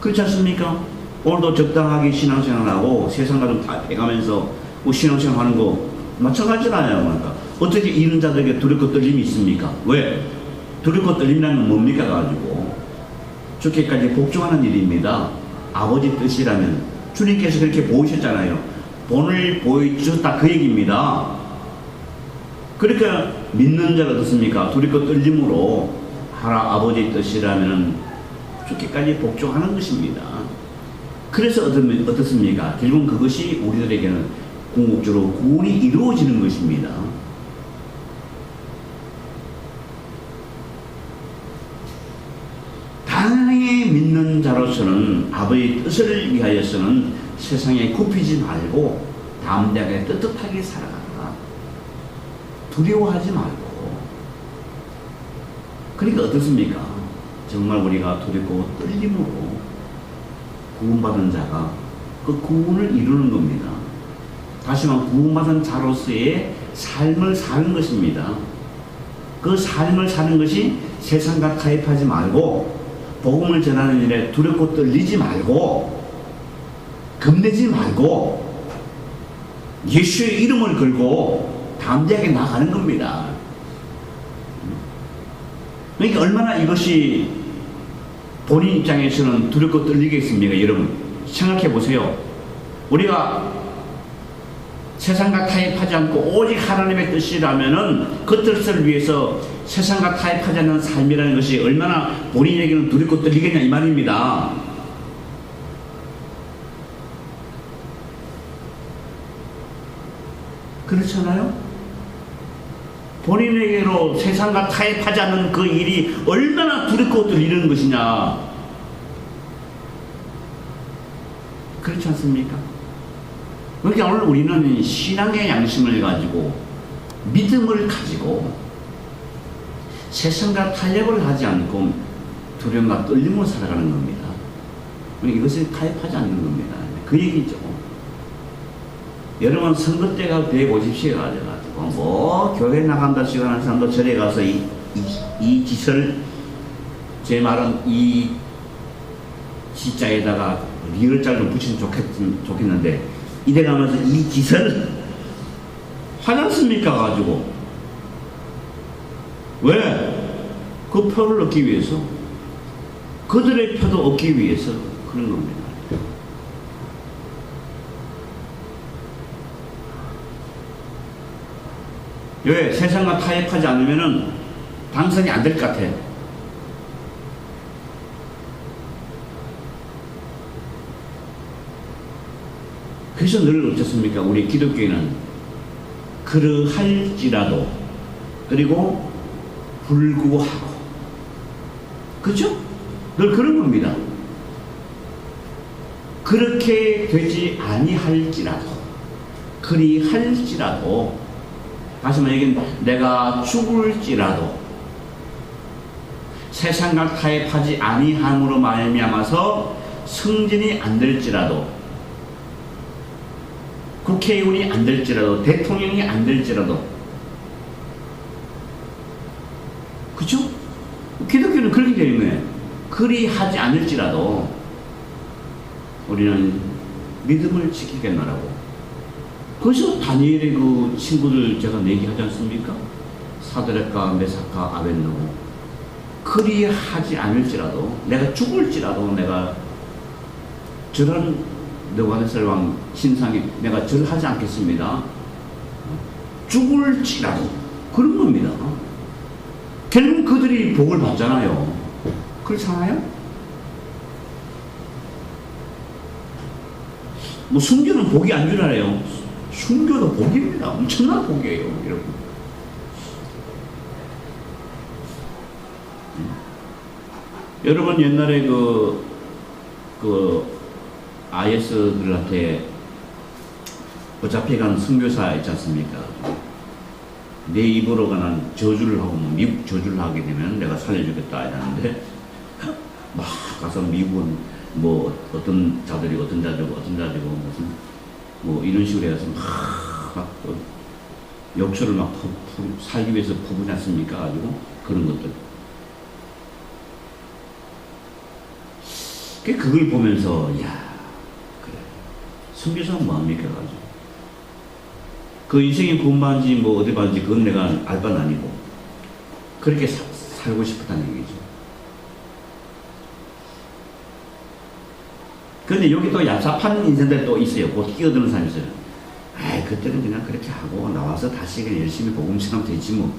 S1: 그렇지 않습니까? 오늘도 적당하게 신앙생활하고 세상과 좀 타협해가면서 뭐 신앙생활 하는 거 마찬가지잖아요. 그러니까 어떻게 이런 자들에게 두렵고 떨림이 있습니까? 왜? 두렵고 떨림이라는 건 뭡니까? 가지고 죽기까지 복종하는 일입니다. 아버지 뜻이라면 주님께서 그렇게 보이셨잖아요. 본을 보여주셨다 그 얘기입니다. 그러니까 믿는 자가 어떻습니까? 두렵고 떨림으로 하라 아버지 뜻이라면 죽기까지 복종하는 것입니다. 그래서 어떻습니까? 결국은 그것이 우리들에게는 궁극적으로 구원이 이루어지는 것입니다. 당연히 믿는 자로서는 아버지의 뜻을 위하여서는 세상에 굽히지 말고 담대하게 떳떳하게 살아가라. 두려워하지 말고. 그러니까 어떻습니까? 정말 우리가 두렵고 떨림으로 구원받은 자가 그 구원을 이루는 겁니다. 다시 말하면 구원받은 자로서의 삶을 사는 것입니다. 그 삶을 사는 것이 세상과 타협하지 말고 복음을 전하는 일에 두렵고 떨리지 말고 겁내지 말고 예수의 이름을 걸고 담대하게 나가는 겁니다. 그러니까 얼마나 이것이 본인 입장에서는 두렵고 떨리겠습니까? 여러분 생각해 보세요. 우리가 세상과 타협하지 않고 오직 하나님의 뜻이라면은 그 뜻을 위해서 세상과 타협하지 않는 삶이라는 것이 얼마나 본인에게는 두렵고 떨리겠냐 이 말입니다. 그렇잖아요? 본인에게로 세상과 타협하지 않는 그 일이 얼마나 두렵고 떨리는 것이냐. 그렇지 않습니까? 그러니까 오늘 우리는 신앙의 양심을 가지고 믿음을 가지고 세상과 타협을 하지 않고 두려움과 떨림으로 살아가는 겁니다. 이것을 타협하지 않는 겁니다. 그 얘기죠. 여러분 선거 때가 돼 보십시오. 가지고 뭐 교회 나간다 시간하는 사람도 절에 가서 이 짓을 제 말은 이 지자에다가 리을자를 좀 붙이면 좋겠는데 이래 가면서 이 짓을 하지 않습니까? 가지고 왜? 그 표를 얻기 위해서 그들의 표도 얻기 위해서 그런 겁니다. 왜? 세상과 타협하지 않으면은 당선이 안 될 것 같아. 그래서 늘 어떻습니까? 우리 기독교인은 그러할지라도 그리고 불구하고 그렇죠? 늘 그런 겁니다. 그렇게 되지 아니할지라도 그리할지라도 다시 말해 여기는 내가 죽을지라도 세상과 타협하지 아니함으로 말미암아서 승진이 안 될지라도 국회의원이 안 될지라도 대통령이 안 될지라도 그쵸? 기독교는 그렇게 되는 거예요. 그리 하지 않을지라도 우리는 믿음을 지키겠노라고. 그래서 다니엘의 그 친구들 제가 얘기하지 않습니까? 사드락과 메삭과 아벳느고 그리 하지 않을지라도 내가 죽을지라도 내가 저런 느부갓네살 왕 신상에 내가 절하지 않겠습니다. 죽을지라도 그런 겁니다. 결국 그들이 복을 받잖아요. 그렇잖아요? 뭐 순교는 복이 안 주나래요. 순교도 복입니다. 엄청난 복이에요, 여러분. 여러분 옛날에 IS들한테 어차피 순교사 있지 않습니까? 내 입으로 가는 저주를 하고 미국 저주를 하게 되면 내가 살려주겠다 이러는데 막 가서 미국은 뭐 어떤 자들이 어떤 자들고 무슨 뭐 이런 식으로 해서 막 욕설을 막 살기 위해서 부부지 않습니까? 가지고 그런 것들. 그걸 보면서 야 그래 순교사는 뭐합니까? 가지고 그 인생이 구원받은지 뭐 어디 받은지 그건 내가 알 바는 아니고 그렇게 살고 싶었다는 얘기죠. 그런데 여기 또 얍삽한 인생들 또 있어요. 곧 끼어드는 사람이 있어요. 아이 그때는 그냥 그렇게 하고 나와서 다시 그냥 열심히 복음 전하면 되지 뭐.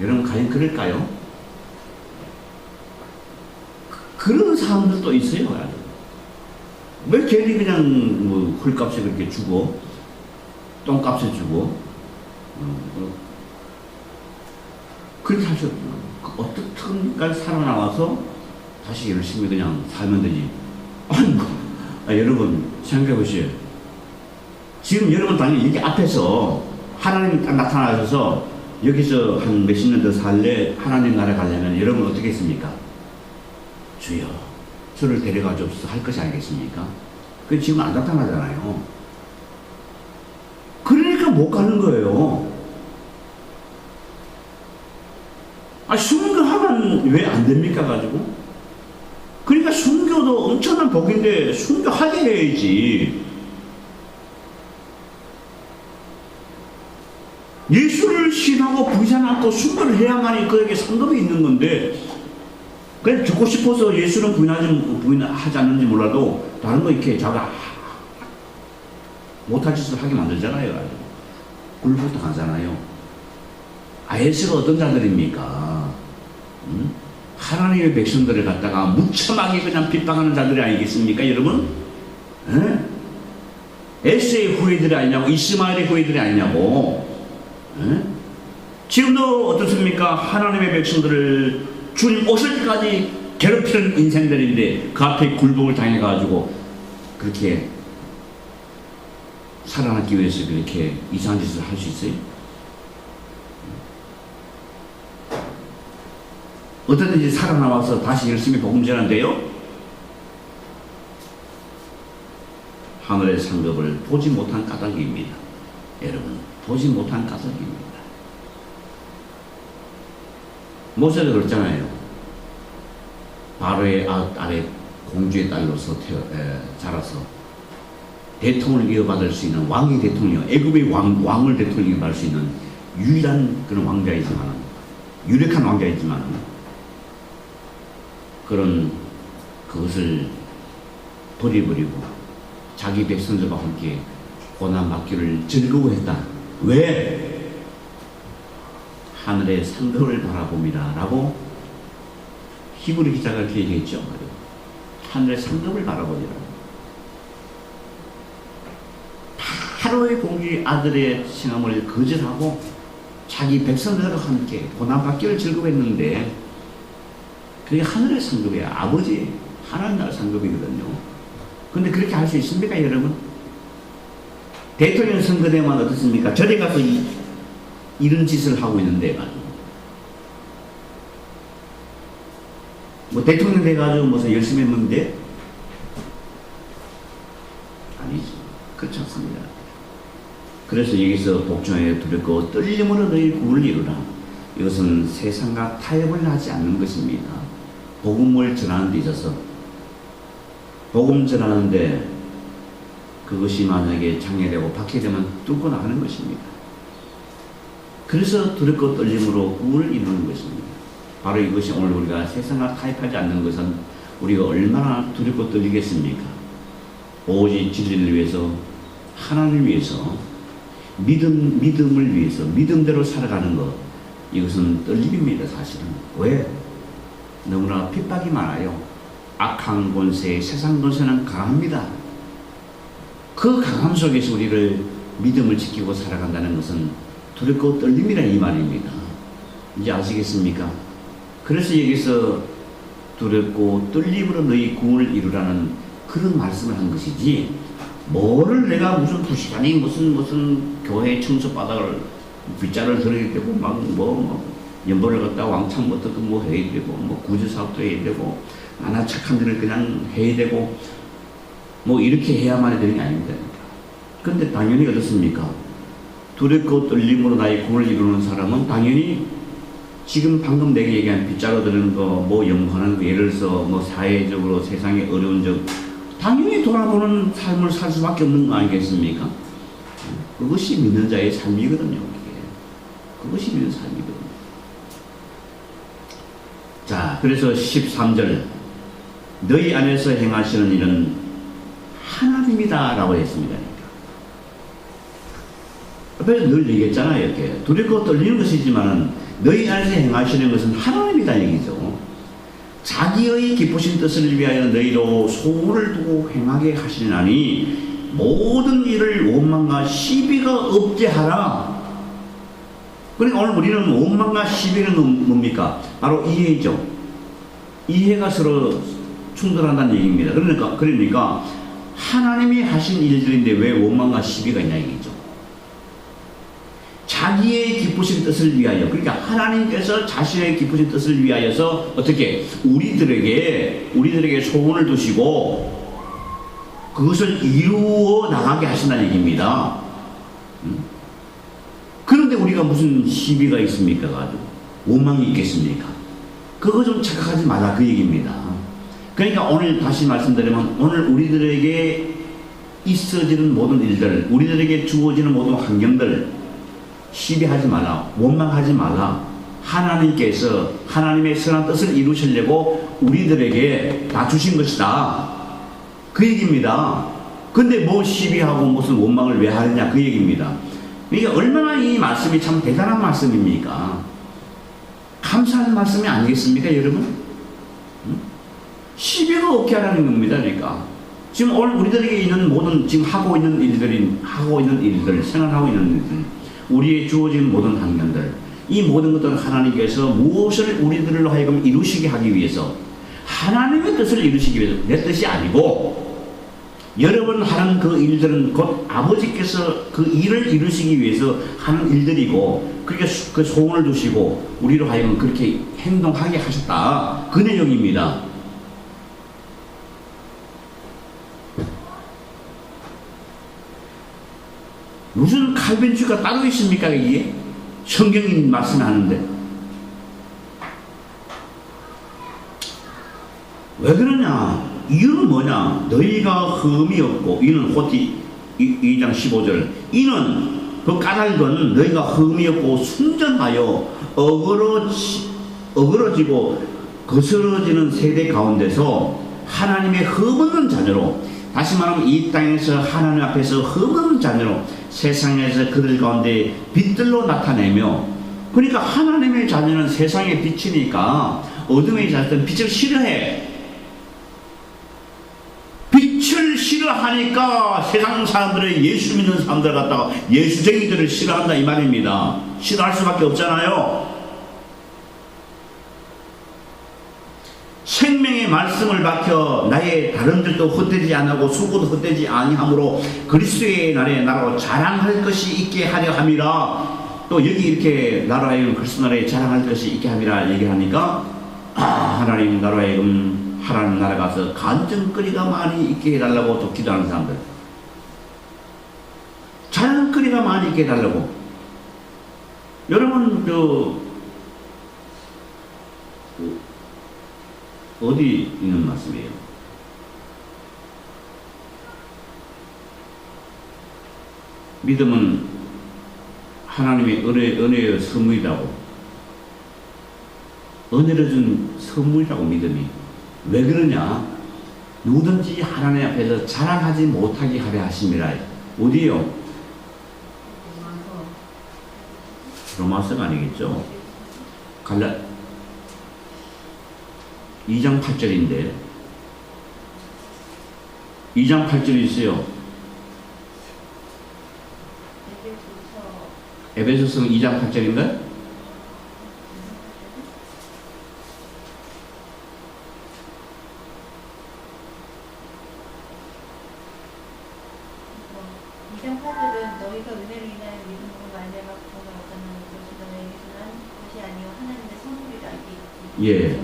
S1: 여러분 과연 그럴까요? 그런 사람들도 있어요. 아주. 왜 괜히 그냥 뭐 흙값에 그렇게 주고 똥값에 주고 그렇게 할 수 없구나. 어떻게든 살아나와서 다시 열심히 그냥 살면 되지. 여러분 생각해 보시오. 지금 여러분 당연히 여기 앞에서 하나님이 딱 나타나셔서 여기서 한 몇십 년 더 살래 하나님 나라 가려면 여러분 어떻게 했습니까? 주여 저를 데려가 줍소서 할 것이 아니겠습니까? 그 지금 안 나타나잖아요. 그러니까 못 가는 거예요. 순교하면 왜 안 됩니까? 가지고. 그러니까 순교도 엄청난 복인데 순교하게 해야지. 예수를 신하고 부인하지 않고 순교를 해야만이 그에게 상급이 있는 건데 그냥 죽고 싶어서 예수는 부인하지 않는지 몰라도 다른 거 이렇게 자가 못할 짓을 하게 만들잖아요. 굴부터 가잖아요. 예수가 어떤 자들입니까? 하나님의 백성들을 갖다가 무참하게 그냥 핍박하는 자들이 아니겠습니까, 여러분? 에스의 후예들이 아니냐고, 이스마엘의 후예들이 아니냐고. 지금도 어떻습니까? 하나님의 백성들을 주님 오실 때까지 괴롭히는 인생들인데 그 앞에 굴복을 당해가지고 그렇게 살아남기 위해서 그렇게 이상한 짓을 할 수 있어요? 어떻게든지 살아남아서 다시 열심히 복음 전한대요? 하늘의 상급을 보지 못한 까닭입니다. 여러분, 보지 못한 까닭입니다. 모세도 그랬잖아요. 바로의 아래 공주의 딸로서 자라서 대통령을 이어받을 수 있는 왕의 대통령, 애굽의 왕을 대통령이 받을 수 있는 유일한 그런 왕자이지만, 유력한 왕자이지만, 그것을 버려버리고 자기 백성들과 함께 고난받기를 즐거워했다. 왜? 하늘의 상급을 바라봅니다. 라고 히브리 기자가 그렇게 얘기했죠. 하늘의 상급을 바라보리라고. 바로의 공주의 아들의 신앙을 거절하고 자기 백성들과 함께 고난받기를 즐거워했는데 그게 하늘의 상급이에요. 아버지 하나님 나라 상급이거든요. 근데 그렇게 할 수 있습니까, 여러분? 대통령 선거되면 어떻습니까? 저리 가서 이런 짓을 하고 있는데 뭐 대통령 돼가지고 무슨 열심히 했는데 아니지. 그렇지 않습니다. 그래서 여기서 복종에 두렵고 떨림으로 너희 구원을 이루라. 이것은 세상과 타협을 하지 않는 것입니다. 복음을 전하는 데 있어서 복음 전하는데 그것이 만약에 장애되고 박해되면 뚫고 나가는 것입니다. 그래서 두렵고 떨림으로 구원을 이루는 것입니다. 바로 이것이 오늘 우리가 세상과 타협하지 않는 것은 우리가 얼마나 두렵고 떨리겠습니까? 오직 진리를 위해서 하나님을 위해서 믿음을 위해서 믿음대로 살아가는 것, 이것은 떨림입니다. 사실은. 왜? 너무나 핍박이 많아요. 악한 권세, 세상 권세는 강합니다. 그 강함 속에서 우리를 믿음을 지키고 살아간다는 것은 두렵고 떨림이라 이 말입니다. 이제 아시겠습니까? 그래서 여기서 두렵고 떨림으로 너희 구원을 이루라는 그런 말씀을 한 것이지, 뭐를 내가 무슨 부시간이 무슨 교회 청소 바닥을 빗자를 들어야 되고 연보를 갖다 왕창 어떻게 해야 되고 구제 사업도 해야 되고 나나 착한 일을 그냥 해야 되고 이렇게 해야만 되는 게 아닙니다. 그런데 당연히 어떻습니까? 두렵고 떨림으로 나의 구원을 이루는 사람은 당연히 지금 방금 내가 얘기한 빗자루 드는 거, 연구하는 거, 예를 들어서 사회적으로 세상에 어려운 적, 당연히 돌아보는 삶을 살 수밖에 없는 거 아니겠습니까? 그것이 믿는 자의 삶이거든요. 그것이 믿는 삶이거든요. 자, 그래서 13절, 너희 안에서 행하시는 일은 하나님이다 라고 했습니다. 앞에서 늘 얘기했잖아요. 이렇게 두렵고 떨리는 것이지만 너희 안에서 행하시는 것은 하나님이다 얘기죠. 자기의 기쁘신 뜻을 위하여 너희로 소원을 두고 행하게 하시나니 모든 일을 원망과 시비가 없게 하라. 그러니까 오늘 우리는 원망과 시비는 뭡니까? 바로 이해죠. 이해가 서로 충돌한다는 얘기입니다. 그러니까 하나님이 하신 일들인데 왜 원망과 시비가 있냐 얘기죠. 자기의 기쁘신 뜻을 위하여, 그러니까 하나님께서 자신의 기쁘신 뜻을 위하여서 어떻게 우리들에게 소원을 두시고 그것을 이루어 나가게 하신다는 얘기입니다. 그런데 우리가 무슨 시비가 있습니까? 가지고 원망이 있겠습니까? 그거 좀 착각하지 마라 그 얘기입니다. 그러니까 오늘 다시 말씀드리면, 오늘 우리들에게 있어지는 모든 일들, 우리들에게 주어지는 모든 환경들 시비하지 마라, 원망하지 마라. 하나님께서 하나님의 선한 뜻을 이루시려고 우리들에게 다 주신 것이다, 그 얘기입니다. 근데 시비하고 무슨 원망을 왜 하느냐 그 얘기입니다. 이게 얼마나 이 말씀이 참 대단한 말씀입니까? 감사하는 말씀이 아니겠습니까 여러분? 시비가 없게 하라는 겁니다. 그러니까 지금 오늘 우리들에게 있는 모든 지금 하고 있는 일들, 생활하고 있는 일들, 우리의 주어진 모든 환경들, 이 모든 것들은 하나님께서 무엇을 우리들로 하여금 이루시게 하기 위해서, 하나님의 뜻을 이루시기 위해서, 내 뜻이 아니고 여러분 하는 그 일들은 곧 아버지께서 그 일을 이루시기 위해서 하는 일들이고, 그렇게 그 소원을 두시고 우리로 하여금 그렇게 행동하게 하셨다, 그 내용입니다. 무슨 칼빈주가 따로 있습니까? 이게 성경이 말씀하는데 왜 그러냐? 이유는 뭐냐? 너희가 흠이 없고, 이는 호티 2장 15절, 이는 그 까닭은 너희가 흠이 없고 순전하여 어그러지고 거스러지는 세대 가운데서 하나님의 흠없는 자녀로, 다시 말하면 이 땅에서 하나님 앞에서 흠없는 자녀로 세상에서 그들 가운데 빛들로 나타내며, 그러니까 하나님의 자녀는 세상의 빛이니까 어둠의 자녀는 빛을 싫어해. 빛을 싫어하니까 세상 사람들의 예수 믿는 사람들 갖다가 예수쟁이들을 싫어한다 이 말입니다. 싫어할 수밖에 없잖아요. 생명의 말씀을 밝혀 나의 다른 들도 헛되지 아니하고 수고도 헛되지 아니하므로 그리스도의 날에 나로 자랑할 것이 있게 하려 함이라. 또 여기 이렇게 나로 하여금 그리스도 나라에 자랑할 것이 있게 함이라 얘기하니까, 하나님 나로 하여금 하나님 나라 가서 간증거리가 많이 있게 해달라고 또 기도하는 사람들, 자랑거리가 많이 있게 해달라고. 여러분 어디 있는 말씀이에요? 믿음은 하나님의 은혜의 선물이라고, 은혜를 준 선물이라고. 믿음이 왜 그러냐? 누구든지 하나님 앞에서 자랑하지 못하게 하려 하심이라. 어디요? 로마서가 아니겠죠. 갈라 2장 8절인데 2장 8절이 있어요. 에베소서 2장 8절인가요?
S3: 너희가 은혜를 인하여 믿음으로 말미암아 구원을 얻었느니 그것이 너희에게서 난 것이 아니요 하나님의 선물이라 이게
S1: 예.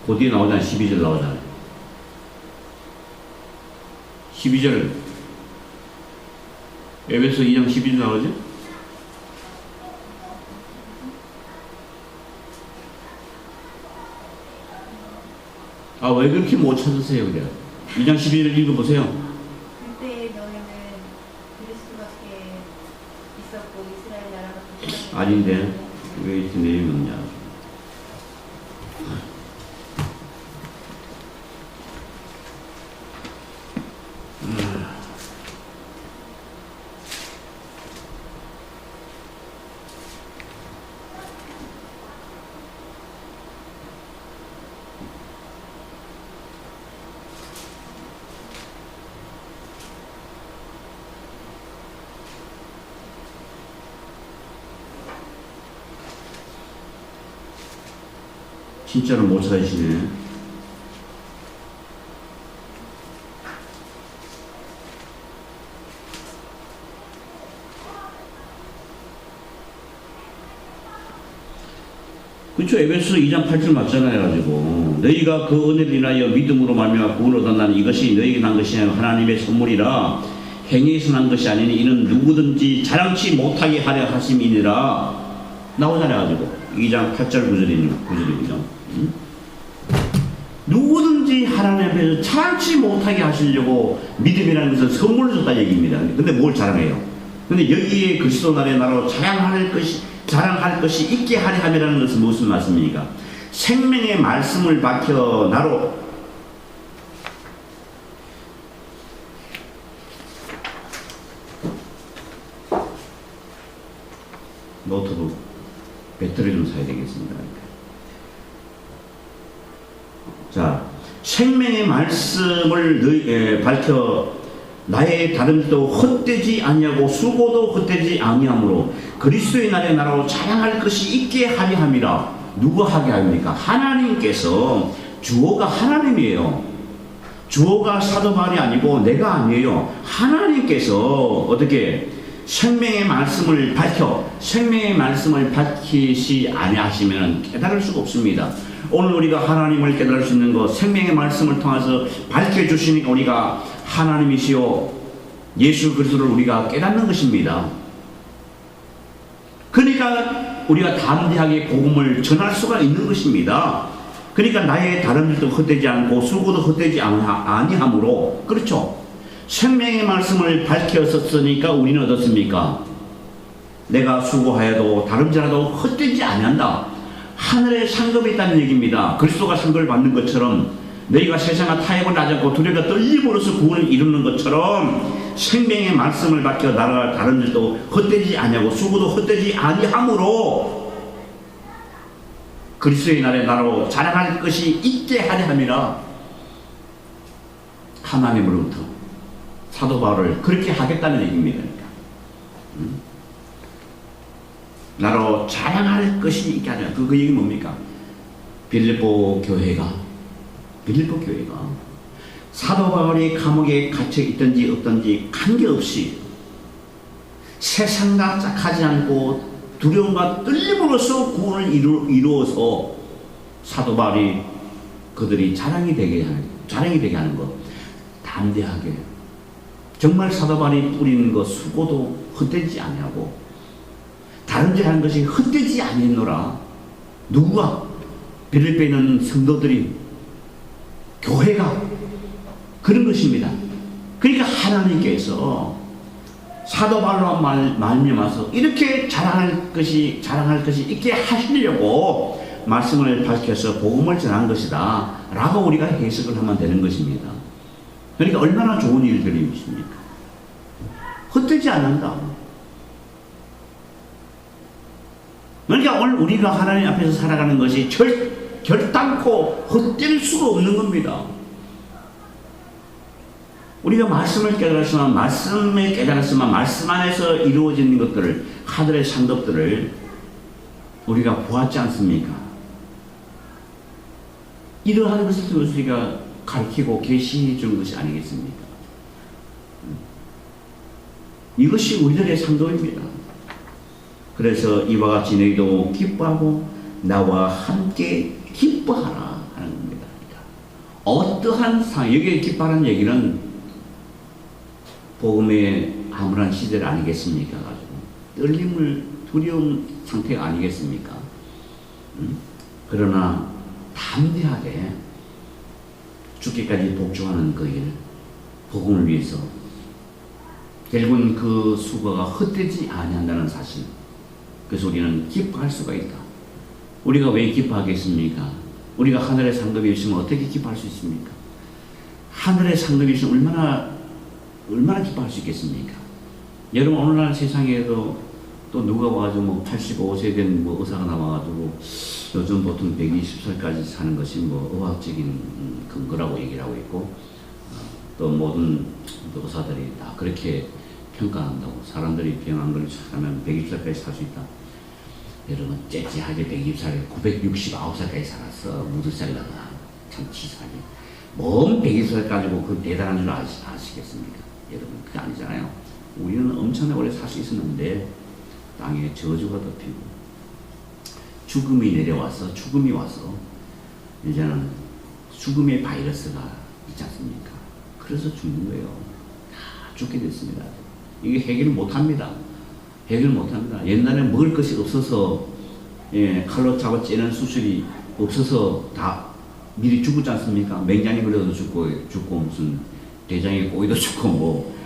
S1: 그 뒤에 나오잖아요. 12절 나오잖아요. 12절 에베소 2장 12절 나오죠? 아, 왜 그렇게 못 찾으세요, 그래? 2장 12절 읽어보세요.
S3: 그때 너희는 그리스도밖에 있었고 이스라엘 나라가
S1: 아닌데 왜 이렇게 내용이 없냐? 진짜로 못 찾으시네. 그렇죠. 에베소 2장 8절 맞잖아요. 가지고 너희가 그 은혜를 인하여 믿음으로 말미암아 구원을 얻었나니 이것이 너희에게 난 것이 아니라 하나님의 선물이라 행위에서 난 것이 아니니 이는 누구든지 자랑치 못하게 하려 하심이니라 나오잖아요. 가지고 2장 8절 9절이군요. 누구든지 하나님 앞에서 자랑치 못하게 하시려고 믿음이라는 것은 선물을 줬다 얘기입니다. 근데 뭘 자랑해요? 근데 여기에 그리스도 나라의 나라로 자랑할 것이 있게 하려 함이라는 것은 무슨 말씀입니까? 생명의 말씀을 밝혀 나로 노트북 배터리 좀 사야 되겠습니다. 자, 생명의 말씀을 밝혀 나의 다름도 헛되지 아니하고 수고도 헛되지 아니하므로 그리스도의 날의 나라로 자랑할 것이 있게 하려 함이라. 누가 하게 합니까? 하나님께서. 주어가 하나님이에요. 주어가 사도 바울이 아니고 내가 아니에요. 하나님께서 어떻게 생명의 말씀을 밝히시 아니하시면 깨달을 수가 없습니다. 오늘 우리가 하나님을 깨달을 수 있는 것, 생명의 말씀을 통해서 밝혀주시니까 우리가 하나님이시요 예수 그리스도를 우리가 깨닫는 것입니다. 그러니까 우리가 담대하게 복음을 전할 수가 있는 것입니다. 그러니까 나의 다름질도 헛되지 않고 수고도 헛되지 아니하므로, 그렇죠? 생명의 말씀을 밝혔었으니까 우리는 어떻습니까? 내가 수고하여도 다름질하도 헛되지 아니한다. 하늘에 상급이 있다는 얘기입니다. 그리스도가 상급을 받는 것처럼 너희가 세상과 타협을 하지 않고 두려움과 떨림으로써 구원을 이루는 것처럼 생명의 말씀을 밝혀 나라 다른 일도 헛되지 아니하고 수고도 헛되지 아니하므로 그리스도의 날에 나로 자랑할 것이 있게 하려 함이라. 하나님으로부터 사도 바울을 그렇게 하겠다는 얘기입니다. 나로 자랑할 것이 있게 하려. 그 얘기 뭡니까? 빌립보 교회가 사도 바울이 감옥에 갇혀 있든지 없든지 관계없이 세상과 짝하지 않고 두려움과 떨림으로써 구원을 이루어서 사도 바울이 그들이 자랑이 되게 하는 것. 담대하게 정말 사도 바울이 뿌리는 것 수고도 헛되지 아니하고 다름질하는 것이 헛되지 아니했노라. 누구가? 빌립보에 있는 성도들이, 교회가 그런 것입니다. 그러니까 하나님께서 사도 바울로 말미암아서 이렇게 자랑할 것이 있게 하시려고 말씀을 밝혀서 복음을 전한 것이다 라고 우리가 해석을 하면 되는 것입니다. 그러니까 얼마나 좋은 일들이십니까? 헛되지 않는다. 그러니까 오늘 우리가 하나님 앞에서 살아가는 것이 결단코 헛될 수가 없는 겁니다. 우리가 말씀을 깨달았으면 말씀에 깨달았으면 말씀 안에서 이루어지는 것들을 하늘의 상급들을 우리가 보았지 않습니까? 이러한 것을 통해서 우리가 가르치고 계시해 준 것이 아니겠습니까? 이것이 우리들의 상급입니다. 그래서 이와 같이 너희도 기뻐하고 나와 함께 기뻐하라 하는 겁니다. 어떠한 여기에 기뻐하는 얘기는 복음의 암울한 시대를 아니겠습니까? 떨림을 두려움 상태가 아니겠습니까? 그러나 담대하게 죽기까지 복종하는 그 일, 복음을 위해서 결국은 그 수고가 헛되지 아니한다는 사실. 그래서 우리는 기뻐할 수가 있다. 우리가 왜 기뻐하겠습니까? 우리가 하늘의 상급이 있으면 어떻게 기뻐할 수 있습니까? 하늘의 상급이 있으면 얼마나 기뻐할 수 있겠습니까? 여러분 오늘날 세상에도 또 누가 와가지고 뭐 85세 된 뭐 의사가 나와가지고 요즘 보통 120살까지 사는 것이 뭐 의학적인 근거라고 얘기를 하고 있고 또 모든 의사들이 다 그렇게 평가한다고. 사람들이 병한 걸 하면 120살까지 살 수 있다. 여러분 째째하게 120살 969살까지 살았어. 무드살라가 참 치사하게. 뭔 120살 가지고 그 대단한 줄 아시겠습니까? 여러분 그게 아니잖아요. 우리는 엄청나게 오래 살 수 있었는데 땅에 저주가 덮이고 죽음이 내려와서 죽음이 와서 이제는 죽음의 바이러스가 있지 않습니까? 그래서 죽는 거예요. 다 죽게 됐습니다. 이게 해결을 못합니다. 해결 못합니다. 옛날에 먹을 것이 없어서 칼로 잡아 째는 수술이 없어서 다 미리 죽었지 않습니까? 맹장이 그려도 죽고 무슨 대장에 꼬이도 죽고 뭐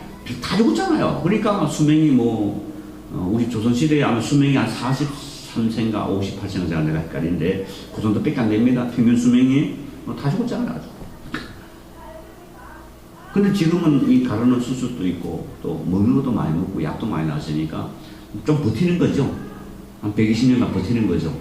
S1: 다 죽었잖아요. 그러니까 수명이 뭐 우리 조선시대에 아마 수명이 한 43세인가 58세인가 내가 헷갈리는데 그 정도밖에 안 됩니다. 평균 수명이 다 죽었잖아요. 근데 지금은 이 가르는 수술도 있고 또 먹는 것도 많이 먹고 약도 많이 나왔으니까 좀 버티는 거죠. 한 120년간 버티는 거죠.